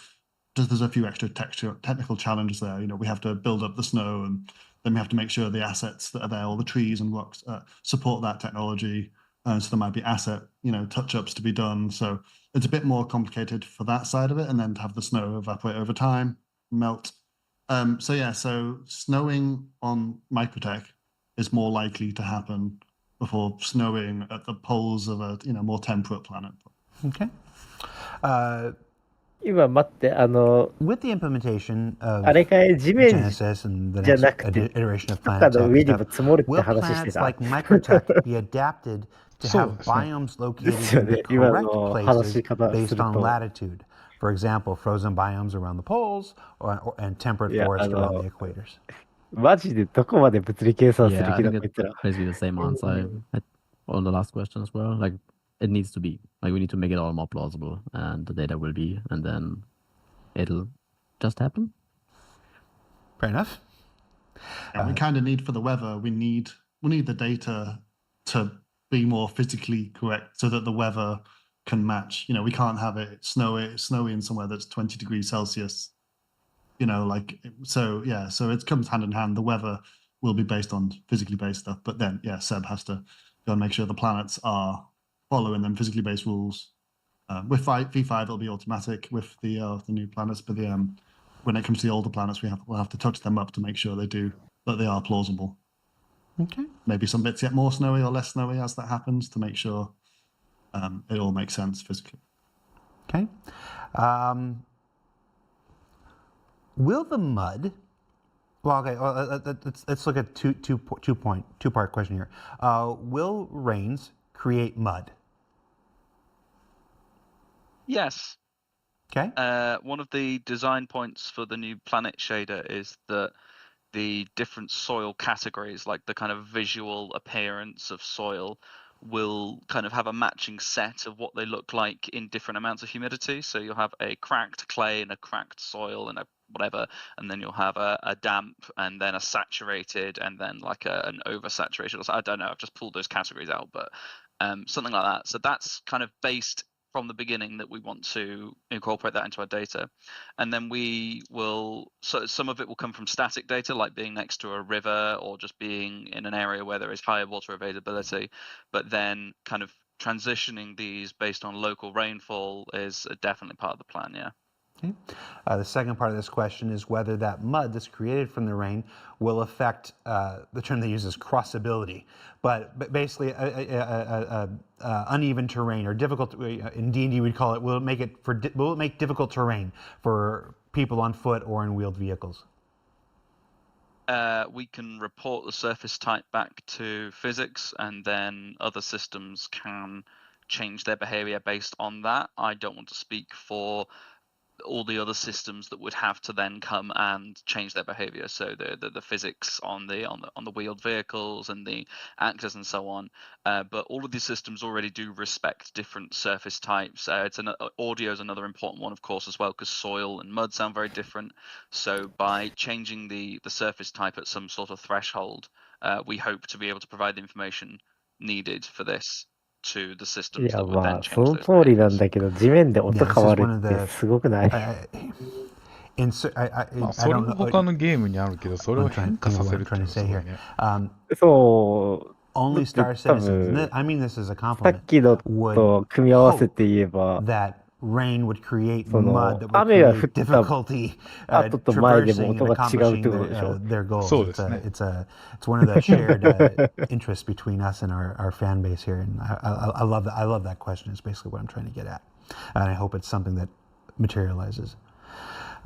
there's a few extra technical challenges there. You know, we have to build up the snow, and then we have to make sure the assets that are there, all the trees and rocks, support that technology. So there might be asset, touch-ups to be done. So it's a bit more complicated for that side of it, and then to have the snow evaporate over time, melt. So snowing on Microtech is more likely to happen before snowing at the poles of a more temperate planet. Okay. 今待って、 With the implementation あれかい地面 Genesis and the じゃ next なくて、 iteration of とか Planet の Tech 上に and も stuff, 積もるって will 話して planets た。 like Microtech be adapted to have そうですね。 biomes で located すよ in the ね。今 correct の話し places 方す based る on と。 latitude? For example, frozen biomes around the poles and temperate いや、 forest around the equators. マジでどこまで物理計算す Yeah, る I 気だ think こいつら。 it's basically the same answer I had on the last question as well. Like, it needs to be. Like, we need to make it all more plausible, and the data will be, and then it'll just happen. Fair enough. And we kind of need for the weather, we need the data to be more physically correct so that the weather can match. We can't have it snowy in somewhere that's 20 degrees Celsius. So it comes hand in hand. The weather will be based on physically based stuff, but then Seb has to go and make sure the planets are following them physically based rules. With V5 it'll be automatic with the new planets, but when it comes to the older planets, we'll have to touch them up to make sure that they are plausible. Okay. Maybe some bits get more snowy or less snowy as that happens to make sure it all makes sense physically. Okay. Will the mud? Well, okay. Let's look at two-part question here. Will rains create mud? Yes. Okay. One of the design points for the new planet shader is that the different soil categories, like the kind of visual appearance of soil, will kind of have a matching set of what they look like in different amounts of humidity. So you'll have a cracked clay and a cracked soil and a whatever, and then you'll have a damp and then a saturated and then like an oversaturated. I don't know, I've just pulled those categories out, but something like that. So that's kind of based from the beginning that we want to incorporate that into our data. And then we will, so some of it will come from static data, like being next to a river or just being in an area where there is higher water availability. But then kind of transitioning these based on local rainfall is definitely part of the plan, yeah. Okay. The second part of this question is whether that mud that's created from the rain will affect, the term they use is crossability, but basically uneven terrain or difficult, in D&D we'd call it, will it make difficult terrain for people on foot or in wheeled vehicles? We can report the surface type back to physics, and then other systems can change their behavior based on that. I don't want to speak for all the other systems that would have to then come and change their behavior. So the physics on the wheeled vehicles and the actors and so on. But all of these systems already do respect different surface types. Audio is another important one, of course, as well, because soil and mud sound very different. So by changing the surface type at some sort of threshold, we hope to be able to provide the information needed for this to the い systems や、that would ま then あ、そ change の those 通りなん behaviors. だけど、地面で音 Yeah, this 変わ is る one of って the すごくない？ まあ、 I それ don't も know. 他のゲームにあるけど、それを I'm trying, 変化 you know さ what せ I'm るっていう trying の to はす say ごい here. ね。そう、 Only だ Star って多 Citizens, 分、 I mean this as a さっ compliment, きの would と組み合わせ hope て言えば、 that rain would create そ mud の that would 雨が降っ create た difficulty 後と前でも traversing 音 and が違うっ accomplishing てことでしょ？ their goals. そうですね。 It's one of the shared interests between us and our fan base here, and I love that. I love that question. Is basically what I'm trying to get at, and I hope it's something that materializes.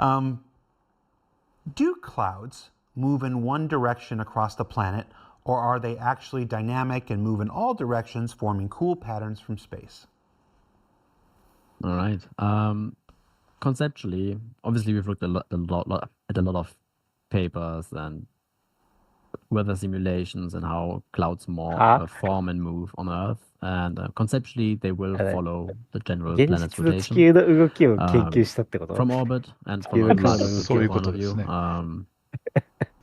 Do clouds move in one direction across the planet, or are they actually dynamic and move in all directions, forming cool patterns from space? All right. Conceptually, obviously, we've looked at a lot of papers and weather simulations and how clouds form and move on Earth. And conceptually, they will follow the general 現 planet's 実の地 rotation 球の動きを研究したってこと？ from orbit and 地球 from の a 雲の climate 動きそういう point こと of です view. ね。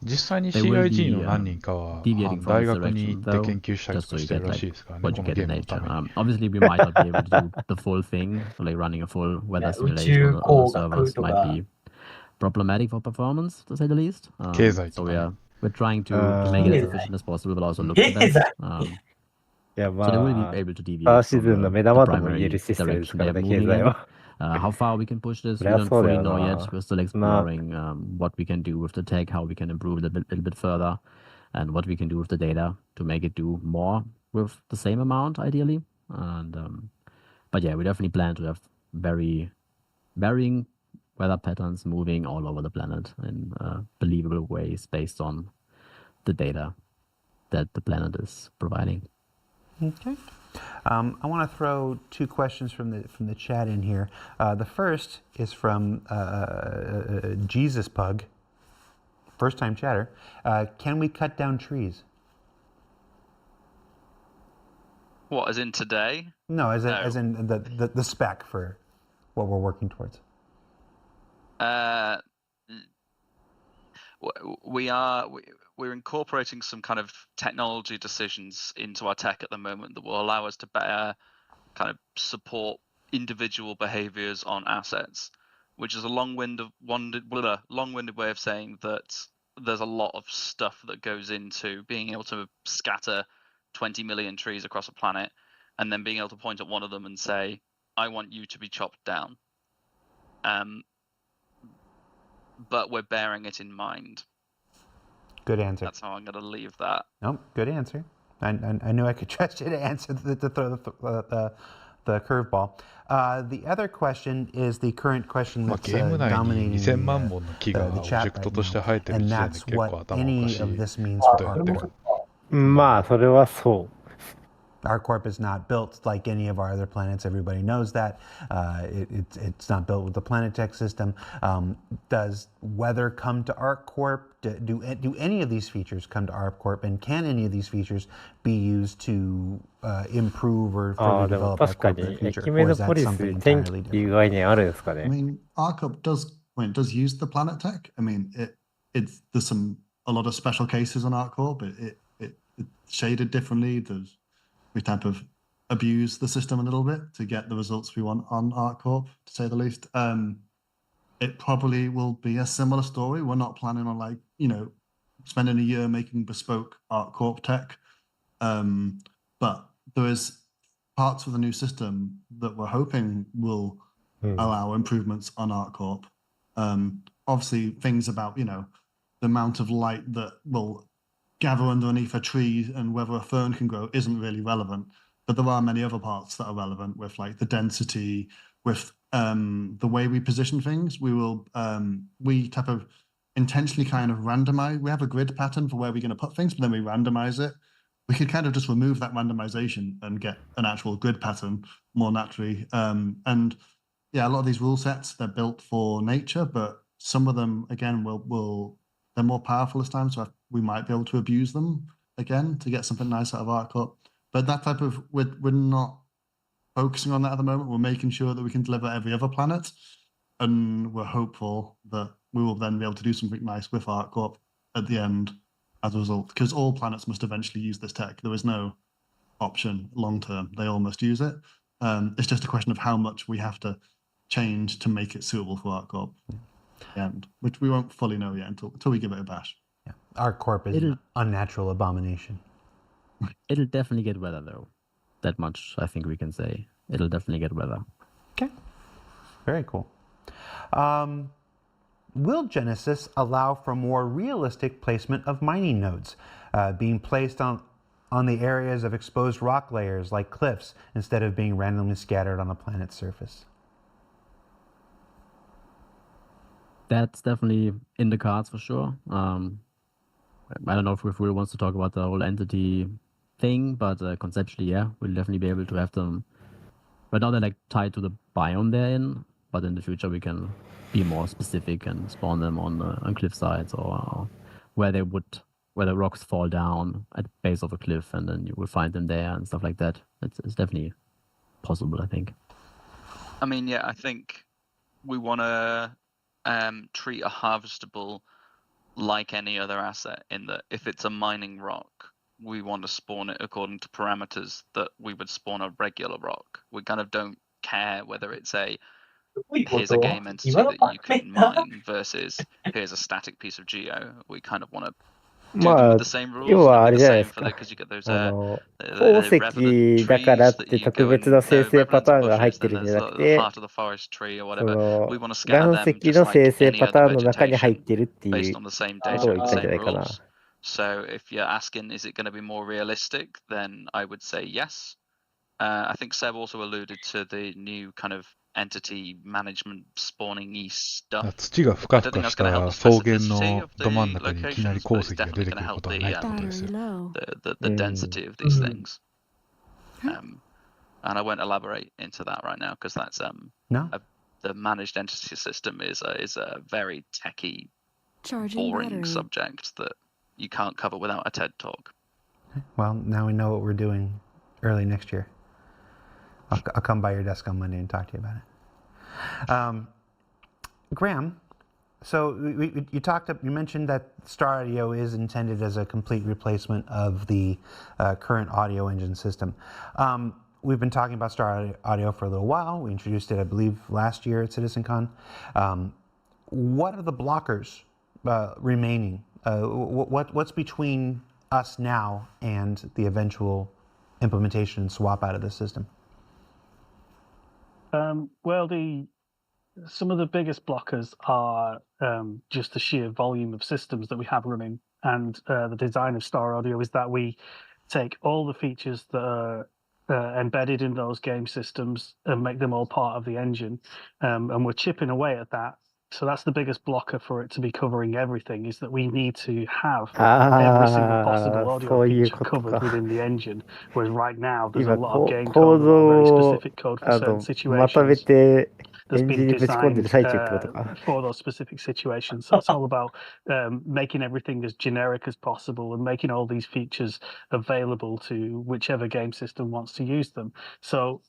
実際に They will CIG be の何人かは deviating from 大 this 学に direction, 行って though, 研究したり just と so か you してる get ら like しいですからね、 what こ you のゲ get ー in ムのた nature. めに。Obviously, we might not be able to do the full thing, so like running a full weather 宇 simulation 宙 on the 工 servers 学と might か、 be problematic for performance, to say the least. 経済 So とかね。 we're trying to make it as 経済 efficient as possible, but also look the 経 best. 済 いや、 So they will ま be あ、 able to スター deviate シ from ズンの the 目玉とも言え primary るシステムです direction か they're らね、経 moving 済 in. は。 How far we can push this, そ we りゃ don't そうだ fully よ know な。 yet. We're still まあ、 exploring what we can do with the tech, how we can improve it a little bit further, and what we can do with the data to make it do more with the same amount, ideally. And but yeah, we definitely plan to have very varying weather patterns moving all over the planet in believable ways based on the data that the planet is providing. Okay. I want to throw two questions from the chat in here. The first is from Jesus Pug, first time chatter. Can we cut down trees? What, as in today? No, as No. in the spec for what we're working towards. We're incorporating some kind of technology decisions into our tech at the moment that will allow us to better kind of support individual behaviors on assets, which is a long-winded way of saying that there's a lot of stuff that goes into being able to scatter 20 million trees across a planet and then being able to point at one of them and say, I want you to be chopped down. But we're bearing it in mind. Good answer. That's how I'm going to leave that. Nope, good answer. I knew I could trust you to answer to throw the curveball. The other question is the current question まあ that's ゲーム内に dominating 2000万本の木が the オブジ chat ェクト right として now, 生えてる and 時点で that's 結構 what 頭おか any し of い this means こと for やってる。 ArcCorp. まあ、それはそう。 ArcCorp is not built like any of our other planets. Everybody knows that. It's not built with the Planetech system. Does weather come to ArcCorp? Do any of these features come to ArcCorp? And can any of these features be used to improve or ああ、 further でも develop 確か ArcCorp in に the future? 駅名 Or の is ポ that リス something に天気 entirely っていう different? 概念あるんですか I ね？ mean, ArcUp does use the planet tech. I mean, there's a lot of special cases on ArcCorp. It's shaded differently. There's we type of abuse the system a little bit to get the results we want on ArtCorp, to say the least. It probably will be a similar story. We're not planning on like, spending a year making bespoke ArtCorp tech. But there is parts of the new system that we're hoping will allow improvements on ArtCorp. Obviously, things about, the amount of light that will gather underneath a tree and whether a fern can grow isn't really relevant. But there are many other parts that are relevant with like the density, with the way we position things. We type of intentionally kind of randomize. We have a grid pattern for where we're going to put things, but then we randomize it. We could kind of just remove that randomization and get an actual grid pattern more naturally. And yeah, a lot of these rule sets, they're built for nature, but some of them, again, they're more powerful this time, so we might be able to abuse them again to get something nice out of ArtCorp. But that type of, we're not focusing on that at the moment. We're making sure that we can deliver every other planet, and we're hopeful that we will then be able to do something nice with ArtCorp at the end as a result, because all planets must eventually use this tech. There is no option long term. They all must use it. It's just a question of how much we have to change to make it suitable for ArtCorp. And which we won't fully know yet until we give it a bash. Yeah. ArtCorp is an unnatural abomination. It'll definitely get better, though. That much I think we can say. It'll definitely get better. Okay. Very cool. Will Genesis allow for more realistic placement of mining nodes, being placed on the areas of exposed rock layers like cliffs instead of being randomly scattered on the planet's surface? That's definitely in the cards for sure. I don't know if Will wants to talk about the whole entity thing, but conceptually, yeah, we'll definitely be able to have them. Right now they're like tied to the biome they're in, but in the future we can be more specific and spawn them on cliff sides or where the rocks fall down at the base of a cliff, and then you will find them there and stuff like that. It's definitely possible, I think. I mean, yeah, I think we want to treat a harvestable like any other asset, in that if it's a mining rock, we want to spawn it according to parameters that we would spawn a regular rock. We kind of don't care whether it's here's a game entity that you can mine versus here's a static piece of geo. We kind of want to do them with the same rules. 要はあれ the じゃないで same す for か。 because you get those 宝石だからって特別な生成パターンが入ってるんじゃなくて、heart of the forest tree or そ whatever. の We want to scatter 岩 them 石 just の like 生成 any パター other ンの中に入っ vegetation てるってい based う on the same ことを data 言 and ったんじゃ same ないかな。 rules. So if you're asking, is it going to be more realistic? Then I would say yes. I think Seb also alluded to the new kind of entity management spawning-y stuff. 土がふかふかした草原のど真ん中にいきなり鉱石が出てくることはないってことですよ。The density of these things. And I won't elaborate into that right now because that's the managed entity system is a very techy, boring subject that you can't cover without a TED talk. Well, now we know what we're doing early next year. I'll come by your desk on Monday and talk to you about it. Graham, so you mentioned that Star Audio is intended as a complete replacement of the current audio engine system. We've been talking about Star Audio for a little while. We introduced it, I believe, last year at CitizenCon. What are the blockers remaining? What's between us now and the eventual implementation and swap out of the system? Well, some of the biggest blockers are just the sheer volume of systems that we have running, and the design of Star Audio is that we take all the features that are embedded in those game systems and make them all part of the engine, and we're chipping away at that. So that's the biggest blocker for it to be covering everything, is that we need to have every single possible audio feature covered within the engine. Whereas right now, there's a lot of game code, a lot of very specific code for certain situations that's been designed for those specific situations. So it's all about making everything as generic as possible and making all these features available to whichever game system wants to use them. So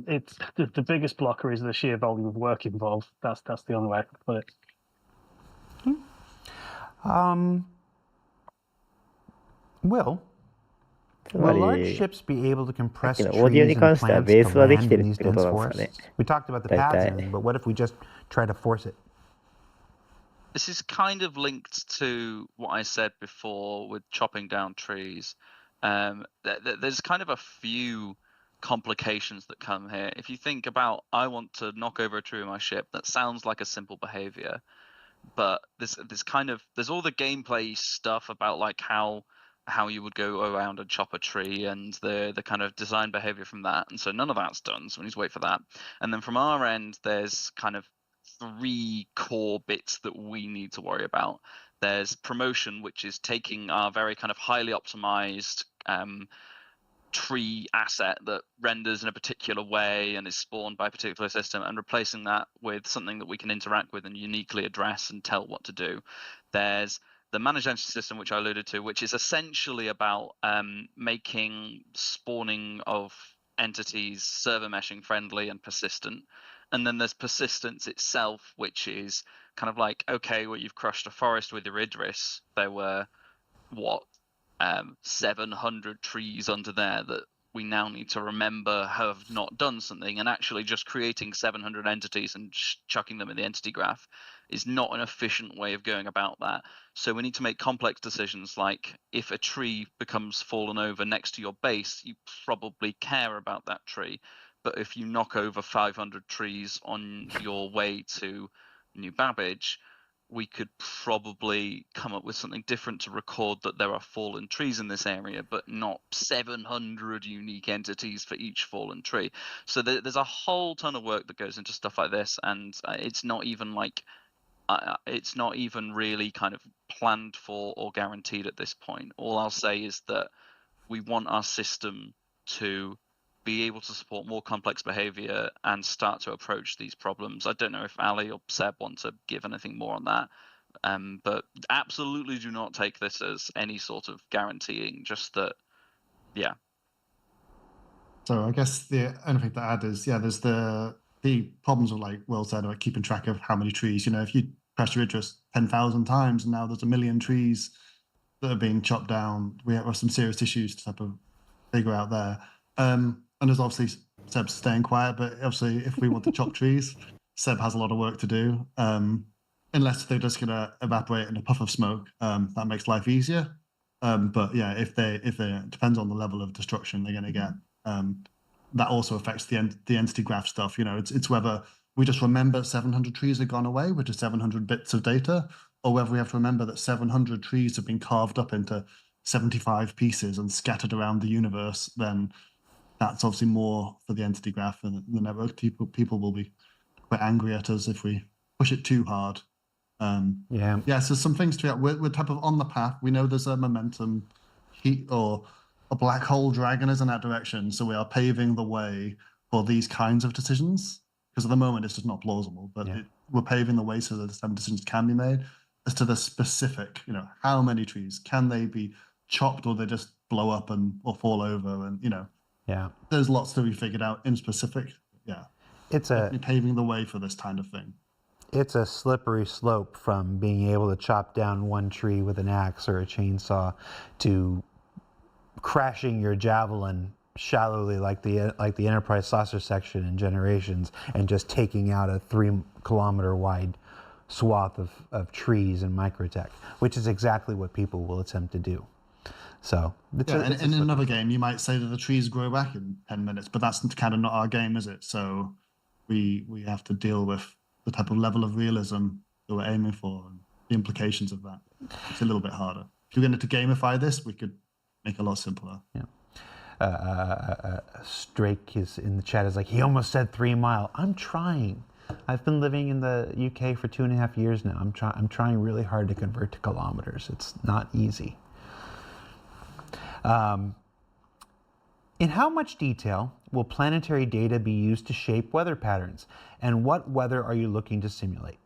it's the biggest blocker is the sheer volume of work involved. That's the only way I can put it. Will, つま Will large り、 ships be able to さっ compress きのオーディオ trees に and 関しては plants ベー to スはでき land て in るっ these てこ dense となんですかね。 forests? We talked about the 大 paths 体。 in, but what if we just try to force it? This is kind of linked to what I said before with chopping down trees. There's kind of a few complications that come here. If you think about, I want to knock over a tree with my ship, that sounds like a simple behavior, but there's all the gameplay stuff about like how you would go around and chop a tree and the kind of design behavior from that, and so none of that's done, so we need to wait for that. And then from our end, there's kind of 3 core bits that we need to worry about. There's promotion, which is taking our very kind of highly optimized tree asset that renders in a particular way and is spawned by a particular system, and replacing that with something that we can interact with and uniquely address and tell what to do. There's the managed entity system, which I alluded to, which is essentially about making spawning of entities server meshing friendly and persistent. And then there's persistence itself, which is kind of like, okay, well, you've crushed a forest with your Idris. There were, 700 trees under there that we now need to remember have not done something, and actually just creating 700 entities and chucking them in the entity graph is not an efficient way of going about that. So we need to make complex decisions, like if a tree becomes fallen over next to your base, you probably care about that tree. But if you knock over 500 trees on your way to New Babbage, we could probably come up with something different to record that there are fallen trees in this area, but not 700 unique entities for each fallen tree. So there's a whole ton of work that goes into stuff like this, and it's not even like it's not even really kind of planned for or guaranteed at this point. All I'll say is that we want our system to be able to support more complex behavior and start to approach these problems. I don't know if Ali or Seb want to give anything more on that, but absolutely do not take this as any sort of guaranteeing, just that, yeah. So I guess the only thing to add is, there's the problems of, like Will said, about keeping track of how many trees. If you press your Idris 10,000 times and now there's 1 million trees that are being chopped down, we have some serious issues to type of figure out there. And there's obviously Seb staying quiet, but obviously if we want to chop trees, Seb has a lot of work to do. Unless they're just going to evaporate in a puff of smoke, that makes life easier. But yeah, if they depends on the level of destruction they're going to get. That also affects the entity graph stuff. It's whether we just remember 700 trees have gone away, which is 700 bits of data, or whether we have to remember that 700 trees have been carved up into 75 pieces and scattered around the universe. Then that's obviously more for the entity graph and the network. People will be quite angry at us if we push it too hard. So some things to we're type of on the path. We know there's a momentum heat or a black hole dragging us in that direction, so we are paving the way for these kinds of decisions, because at the moment it's just not plausible, but we're paving the way so that some decisions can be made as to the specific, how many trees can they be chopped, or they just blow up or fall over, and there's lots to be figured out in specific. It's paving the way for this kind of thing. It's a slippery slope from being able to chop down one tree with an axe or a chainsaw to crashing your javelin shallowly like the Enterprise saucer section in Generations and just taking out a 3-kilometer wide swath of trees in Microtech, which is exactly what people will attempt to do. So in another game you might say that the trees grow back in 10 minutes, but that's kind of not our game, is it? So we have to deal with the type of level of realism that we're aiming for and the implications of that. It's a little bit harder. If we're going to gamify this, we could make it a lot simpler. Strake is in the chat is like, he almost said 3 mile. I'm trying. I've been living in the UK for 2.5 years now. I'm trying really hard to convert to kilometers. It's not easy. In how much detail will planetary data be used to shape weather patterns, and what weather are you looking to simulate?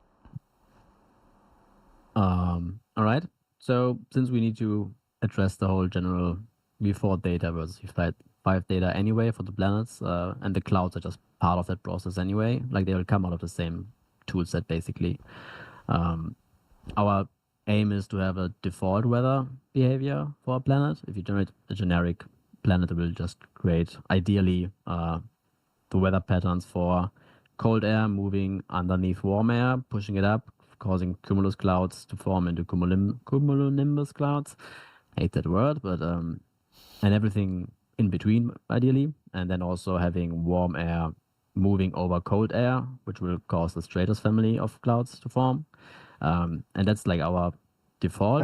All right. So since we need to address the whole general V4 data versus V5 data anyway for the planets, and the clouds are just part of that process anyway, like they will come out of the same tool set basically. Our aim is to have a default weather behavior for a planet. If you generate a generic planet that will just create, ideally, the weather patterns for cold air moving underneath warm air, pushing it up, causing cumulus clouds to form into cumulonimbus clouds. Hate that word, but and everything in between, ideally, and then also having warm air moving over cold air, which will cause the stratus family of clouds to form. And that's like our default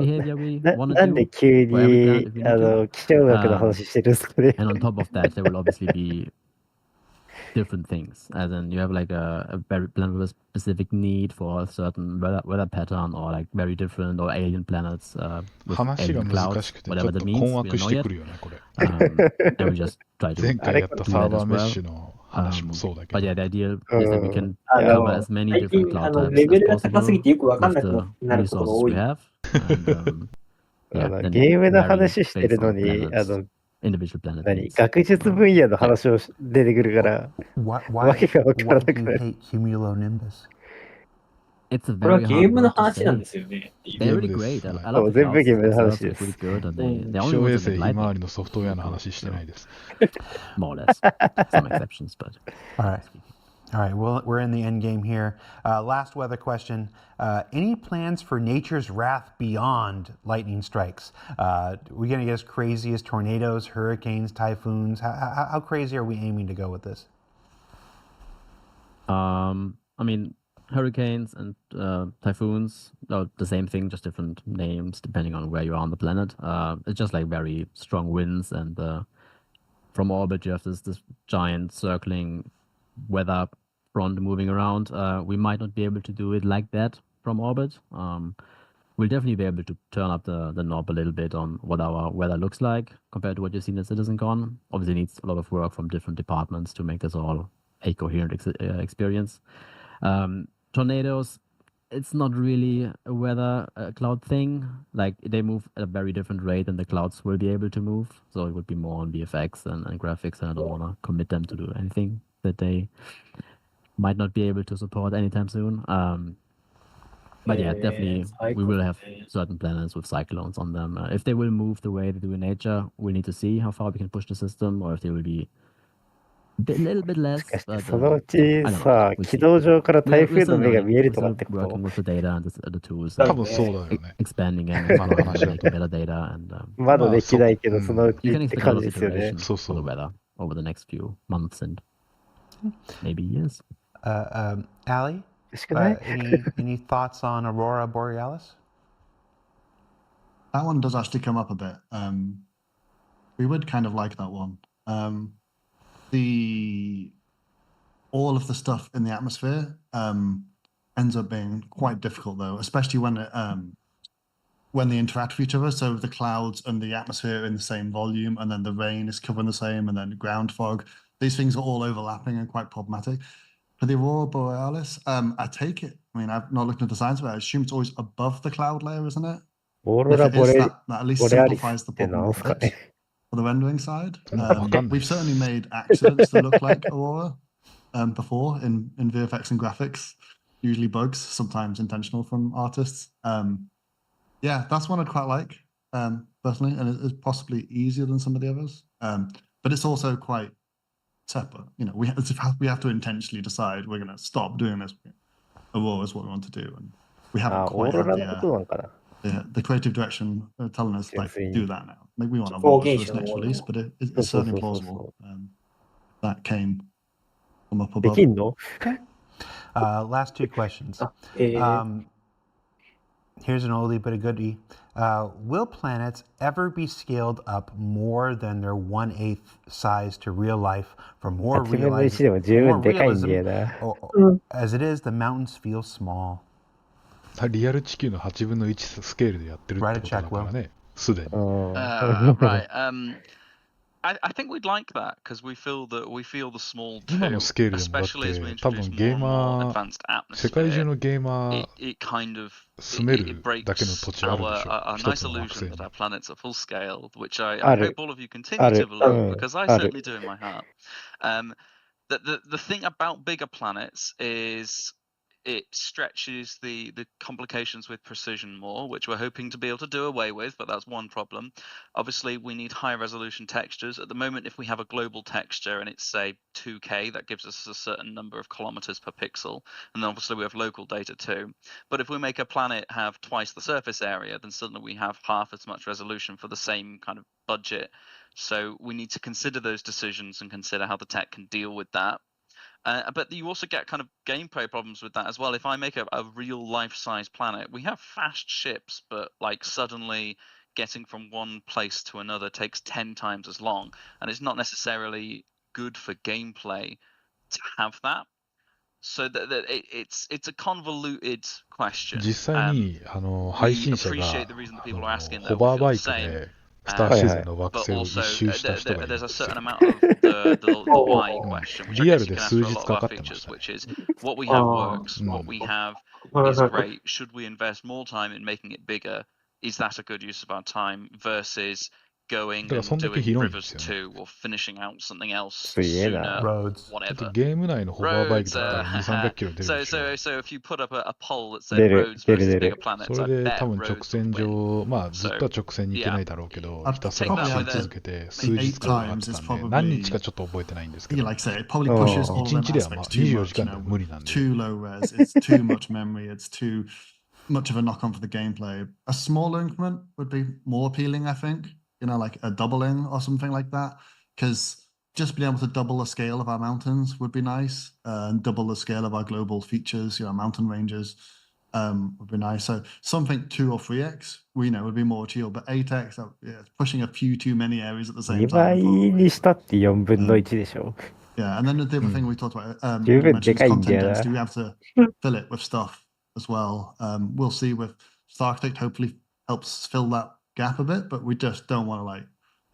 behavior we want な to んで do 急 for every に planet if we need to. 気象学の話してるんですかね。 And on top of that, there will obviously be different things. As in, you have like a very planet with a specific need for a certain weather pattern, or like very different or alien planets with 話が alien 難 clouds, しくてちょ whatever っと that means. 困 We 惑 don't し know て yet. くるよね、これ。 And we just try to 前回やった do サー that バー as メッ well. シュの話もそうだけ But ど。 yeah, the idea is that we can あ cover の as many 最 different 近 cloud レ types ベ as ルが高す possible ぎてよくわかん with なく the なることが resources 多 we い。 have. And yeah, then ゲームの vary 話してる based の on the に、 planets, individual planet 何 needs. 学術分野の話を出てくるから、 Why わけがわからな do く you なる。 hate cumulonimbus? It's a これは very ゲ hard ームの word to 話なん say. ですよねっていう。 They're really ゲームです。 great. I はい love the 全部 cloud ゲームの systems. 話 They're です。 really good. And they, the 気 only 象 ones 衛 that 星 make ひまわり lightning のソフトウェアの話してないです。 more or less. Some exceptions, but All right. All right, well, we're in the end game here. Last weather question. Any plans for nature's wrath beyond lightning strikes? We're going to get as crazy as tornadoes, hurricanes, typhoons. How crazy are we aiming to go with this? I mean, hurricanes and typhoons are the same thing, just different names depending on where you are on the planet. It's just like very strong winds, and from orbit you have this giant circling weather front moving around. We might not be able to do it like that from orbit. We'll definitely be able to turn up the knob a little bit on what our weather looks like compared to what you've seen at CitizenCon. Obviously, it needs a lot of work from different departments to make this all a coherent experience. Tornadoes, it's not really a weather cloud thing. Like, they move at a very different rate than the clouds will be able to move. So it would be more on VFX and graphics, and I don't want to commit them to do anything that they might not be able to support anytime soon. But yeah, definitely we will have certain planets with cyclones on them. If they will move the way they do in nature, we'll need to see how far we can push the system, or if they will be a little bit less. しかし But そのうち I don't know. さ、 We'll 軌 see. 道上から台 We're 風の still 目が learning. 見える We're とかっ still てこと working with the data and the tools 多 and 分そうだよね。 expanding and 今の話だ making と。 better data. And まだできないけど、まあそのうち you can って expect a 感 lot じ of ですよね。 iteration そうそ for う。 the weather over the next few months and maybe years. Allie, しかない any thoughts on Aurora Borealis? That one does actually come up a bit. We would kind of like that one. All of the stuff in the atmosphere ends up being quite difficult, though, especially when they interact with each other. So the clouds and the atmosphere are in the same volume, and then the rain is covering the same, and then ground fog. These things are all overlapping and quite problematic. For the Aurora Borealis, I take it. I mean, I've not looked at the science, but I assume it's always above the cloud layer, isn't it? オー And ロ if ラ it ボ is, レ that at least ボレアリス simplifies っ the て problem なん a すか bit ね。 for the rendering side. わかんない We've certainly made accidents that look like Aurora before in VFX and graphics, usually bugs, sometimes intentional from artists. Yeah, that's one I'd quite like, personally, and it's possibly easier than some of the others. But it's also quite separate. You know, we have to intentionally decide we're going to stop doing this. Aurora is what we want to do, and we あ、 haven't オー quite ロ had ラのことなんかな。 the creative direction telling us like Seriously. do that now. Maybe we want So Aurora for this formation next Aurora. release, but it's So, certainly so, so, plausible. That came from up で above. きんの Last two questions. あ、Here's an oldie but a goodie. Will planets ever be scaled up more than their 1/8 size to real life for more 8分の1でも十 more 分でかいん realism? だよな。 As it is, the mountains feel small. リアル地球の8分の1スケールでやってるってことだからね。すでに。うん Right. I think we'd like that because we feel the small 今 too, のスケールでもだっ especially as we て多 introduce 分ゲ more ー and more マー advanced 世界中 atmosphere. のゲーマー It kind of 住め it る breaks だけの土地あるでしょ our 一 nice つの惑星 illusion に that our planets are full scale, which I ある hope all of you あ continue to る believe because I ある certainly do in my heart. The thing about bigger planets is it stretches the complications with precision more, which we're hoping to be able to do away with, but that's one problem. Obviously, we need high resolution textures. At the moment, if we have a global texture and it's, say, 2K, that gives us a certain number of kilometers per pixel. And then obviously we have local data too. But if we make a planet have twice the surface area, then suddenly we have half as much resolution for the same kind of budget. So we need to consider those decisions and consider how the tech can deal with that. But you also get kind of gameplay problems with that as well. If I make a real life-size planet, we have fast ships, but like suddenly getting from one place to another takes 10 times as long, and it's not necessarily good for gameplay to have that. So it's a convoluted question. 実際に、配 We 信者が appreciate the reason that people are asking ホ that バ we ーバ feel イ the ク same. でスターシーズンの But 惑星を一 also 周した人がいるん there's で a すよ。 certain amount of the why question, which I リア guess ル you で can ask 数 for a 日 lot of か our かってまし features, たね。 which is what we have works, うん what we have is great. Should we invest more time in making it bigger? Is that a good use of our time versus going だからそ and んだけ doing 広いんです Rivers よね。 2 or finishing out something else すげえな。 sooner? Roads. だって Whatever. ゲーム内のホバーバイク Roads. だったら2、300キロ出る So でしょ。 if you put up a poll that said 出る、 roads 出る versus 出 bigger る。 planets, そ I れで bet 多分直 roads 線 would win. 上、まあずっとは直線に行けないだろうけど、 I'd ひたすら take that 走 with り a 続けて数 maybe 日間かかって 8 たんで、 times is 何 probably- 日かちょっと覚えてないんですけ Yeah, ど、 like I say, it probably pushes all of 1 them 日ではまあ aspects too 24 much. 時 You 間で know, は無理なんで。 too low res, it's too much memory, it's too much of a knock on for the gameplay. A smaller increment would be more appealing, I think. You know, like a doubling or something like that. Because just being able to double the scale of our mountains would be nice, and double the scale of our global features, you know, mountain ranges, would be nice. So something 2 or 3x, we know would be more chill. But 8x, yeah, it's pushing a few too many areas at the same 2倍 time. にしたって4分の1でしょ。 Yeah, and then the other thing we talked about, Do you you even mentioned think I content get density. that? We have to fill it with stuff as well. We'll see with StarArchitect hopefully helps fill that gap a bit, but we just don't want to like,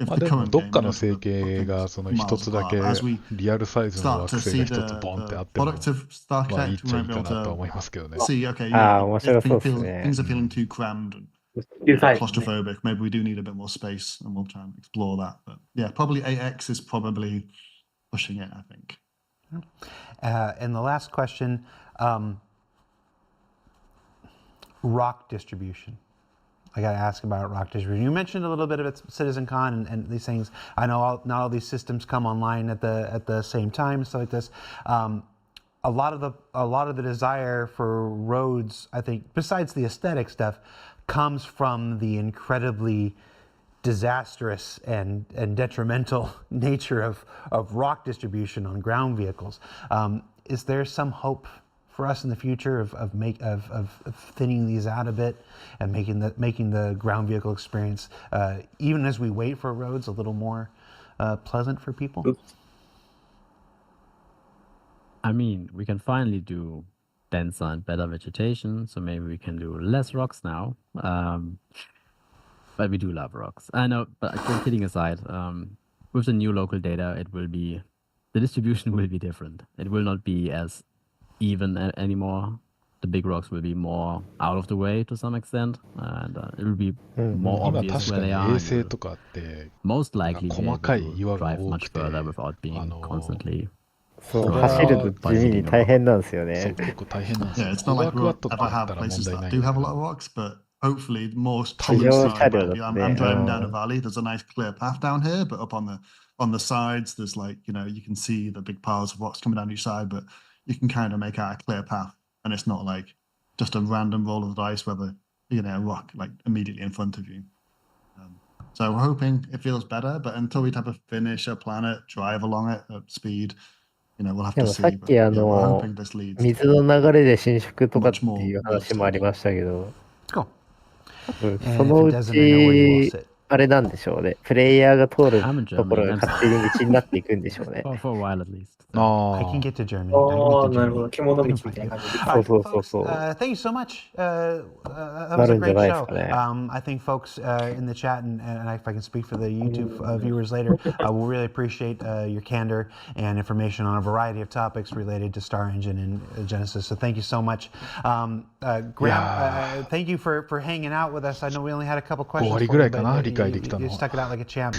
if まあ the でも current どっ game か we の don't 整 want to 形 put が things その一 miles つだけ apart. As we リアルサイズの start 惑 to 星 see が the 一つボンってあ the っても、 product of まあいい StarArchitect, っ we ちゃい might い be か able なとは to 思いますけどね。 see, okay, あ yeah, あ、面 if 白そう things です feel, ね。 things are う feeling ん too crammed and 小さいですね。 claustrophobic, maybe we do need a bit more space and we'll try and explore that. But yeah, probably 8x is probably pushing it, I think. And the last question, rock distribution. I got to ask about rock distribution. You mentioned a little bit of it, CitizenCon and these things. I know not all these systems come online at the same time, stuff like this. A lot of the desire for roads, I think, besides the aesthetic stuff, comes from the incredibly disastrous and detrimental nature of rock distribution on ground vehicles. Is there some hope for us in the future of thinning these out a bit and making the ground vehicle experience, even as we wait for roads, a little more pleasant for people? I mean, we can finally do denser and better vegetation, so maybe we can do less rocks now. But we do love rocks. I know, but kidding aside, with the new local data, the distribution will be different. It will not be as even anymore. The big rocks will be more out of the way to some extent, and it will be more 今 obvious 確 where かに they 衛 are. 星とかって Most なんか likely be 細 able かい to 岩が drive 多 much くて、 further without being constantly そう、これ走るはと地味に大変なんですよそうね。結構大変なんです Yeah, よ。 it's ホ not バ like ークワ we'll ットと ever かだった have ら問 places 題な that いん do だ have け a lot of ど、 rocks, but hopefully more 地 common 上 side 車両 might だ be. と I'm ね。 driving down a valley. There's a nice clear path down here, but up on the sides, there's like, you know, you can see the big piles of rocks coming down each side, but you can kind of make out a clear path, and it's not like just a random roll of the dice where the, you know, rock like immediately in front of you. So we're hoping it feels better, but until we have a finish a planet, drive along it at speed, you know, we'll have で to もさっ see. But き yeah, we're hoping this leads 水 to の流れで伸縮とかってい much more う話もありましたけど、 Cool. そ And の if う it doesn't, I know where you all ち、 sit. あれなんでしょうね。プレイヤーが通る I'm in ところ Germany. が I'm 勝手に道になっていくんでしょうね。for a while at least. あ I can あ get to Germany. I ああ、 can get to なるほど。 Germany. 獣 I 道 can みたい find な you. 感じで。 All right, そうそう folks. そう。 Thank you so much. That な was る a んじゃ great ないです show. かね。I think folks in the chat, and if I can speak for the YouTube viewers later, will really appreciate your candor and information on a variety of topics related to StarEngine and Genesis. So thank you so much. Graham, thank you for hanging out with us. I know we only had a couple 5 questions 割 for ぐら you, いかな、理 but 解できた you の。stuck it out like a champ.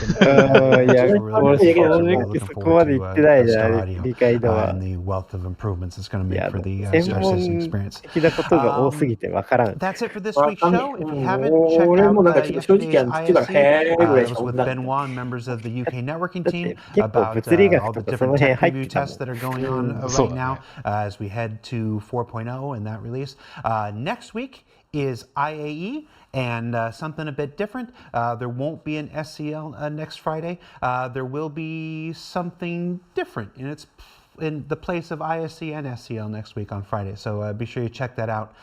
いや、We're 公 really 式 looking の forward 時 to そこまで言ってないじゃ Star ん、 Audio 理解度は。 and the wealth of improvements it's going to い make や、 for the 専 Star 門 Citizen experience. 的なことが多すぎてわからん。 That's it for this わ week's かんない。 show. If you うん haven't checked 俺 out もなんかちょっと正直 yesterday's 土が ISC, へーぐら that いしか was 思っ with てなく Ben て。 Wan, members of the UK networking だっ team, て結構 about 物理 all 学 the とかその different 辺 tech 入っ preview てたも tests ん。 that are going on そう right だ now ね。as we head to 4.0 and that release. Next week is IAE and something a bit different. There won't be an SCL next Friday. There will be something different in the place of ISC and SCL next week on Friday. So be sure you check that out.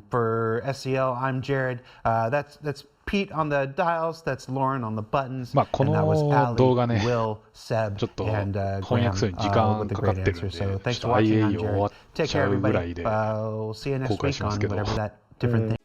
For SCL, I'm Jared. That's Pete on the dials. That's Lauren on the buttons. まあ、こ And that was の動画 Ali, ね、 Will, Seb, ちょっと and 翻 Graham 訳するに時 with 間 the かか great ってるん answers. で、 So ちょっ thanks と for watching. I'm IAE 終わ Jared. っ Take ち care, ゃうぐ everybody. らいで We'll see you 公 next 開 week します on けど、 whatever that different thing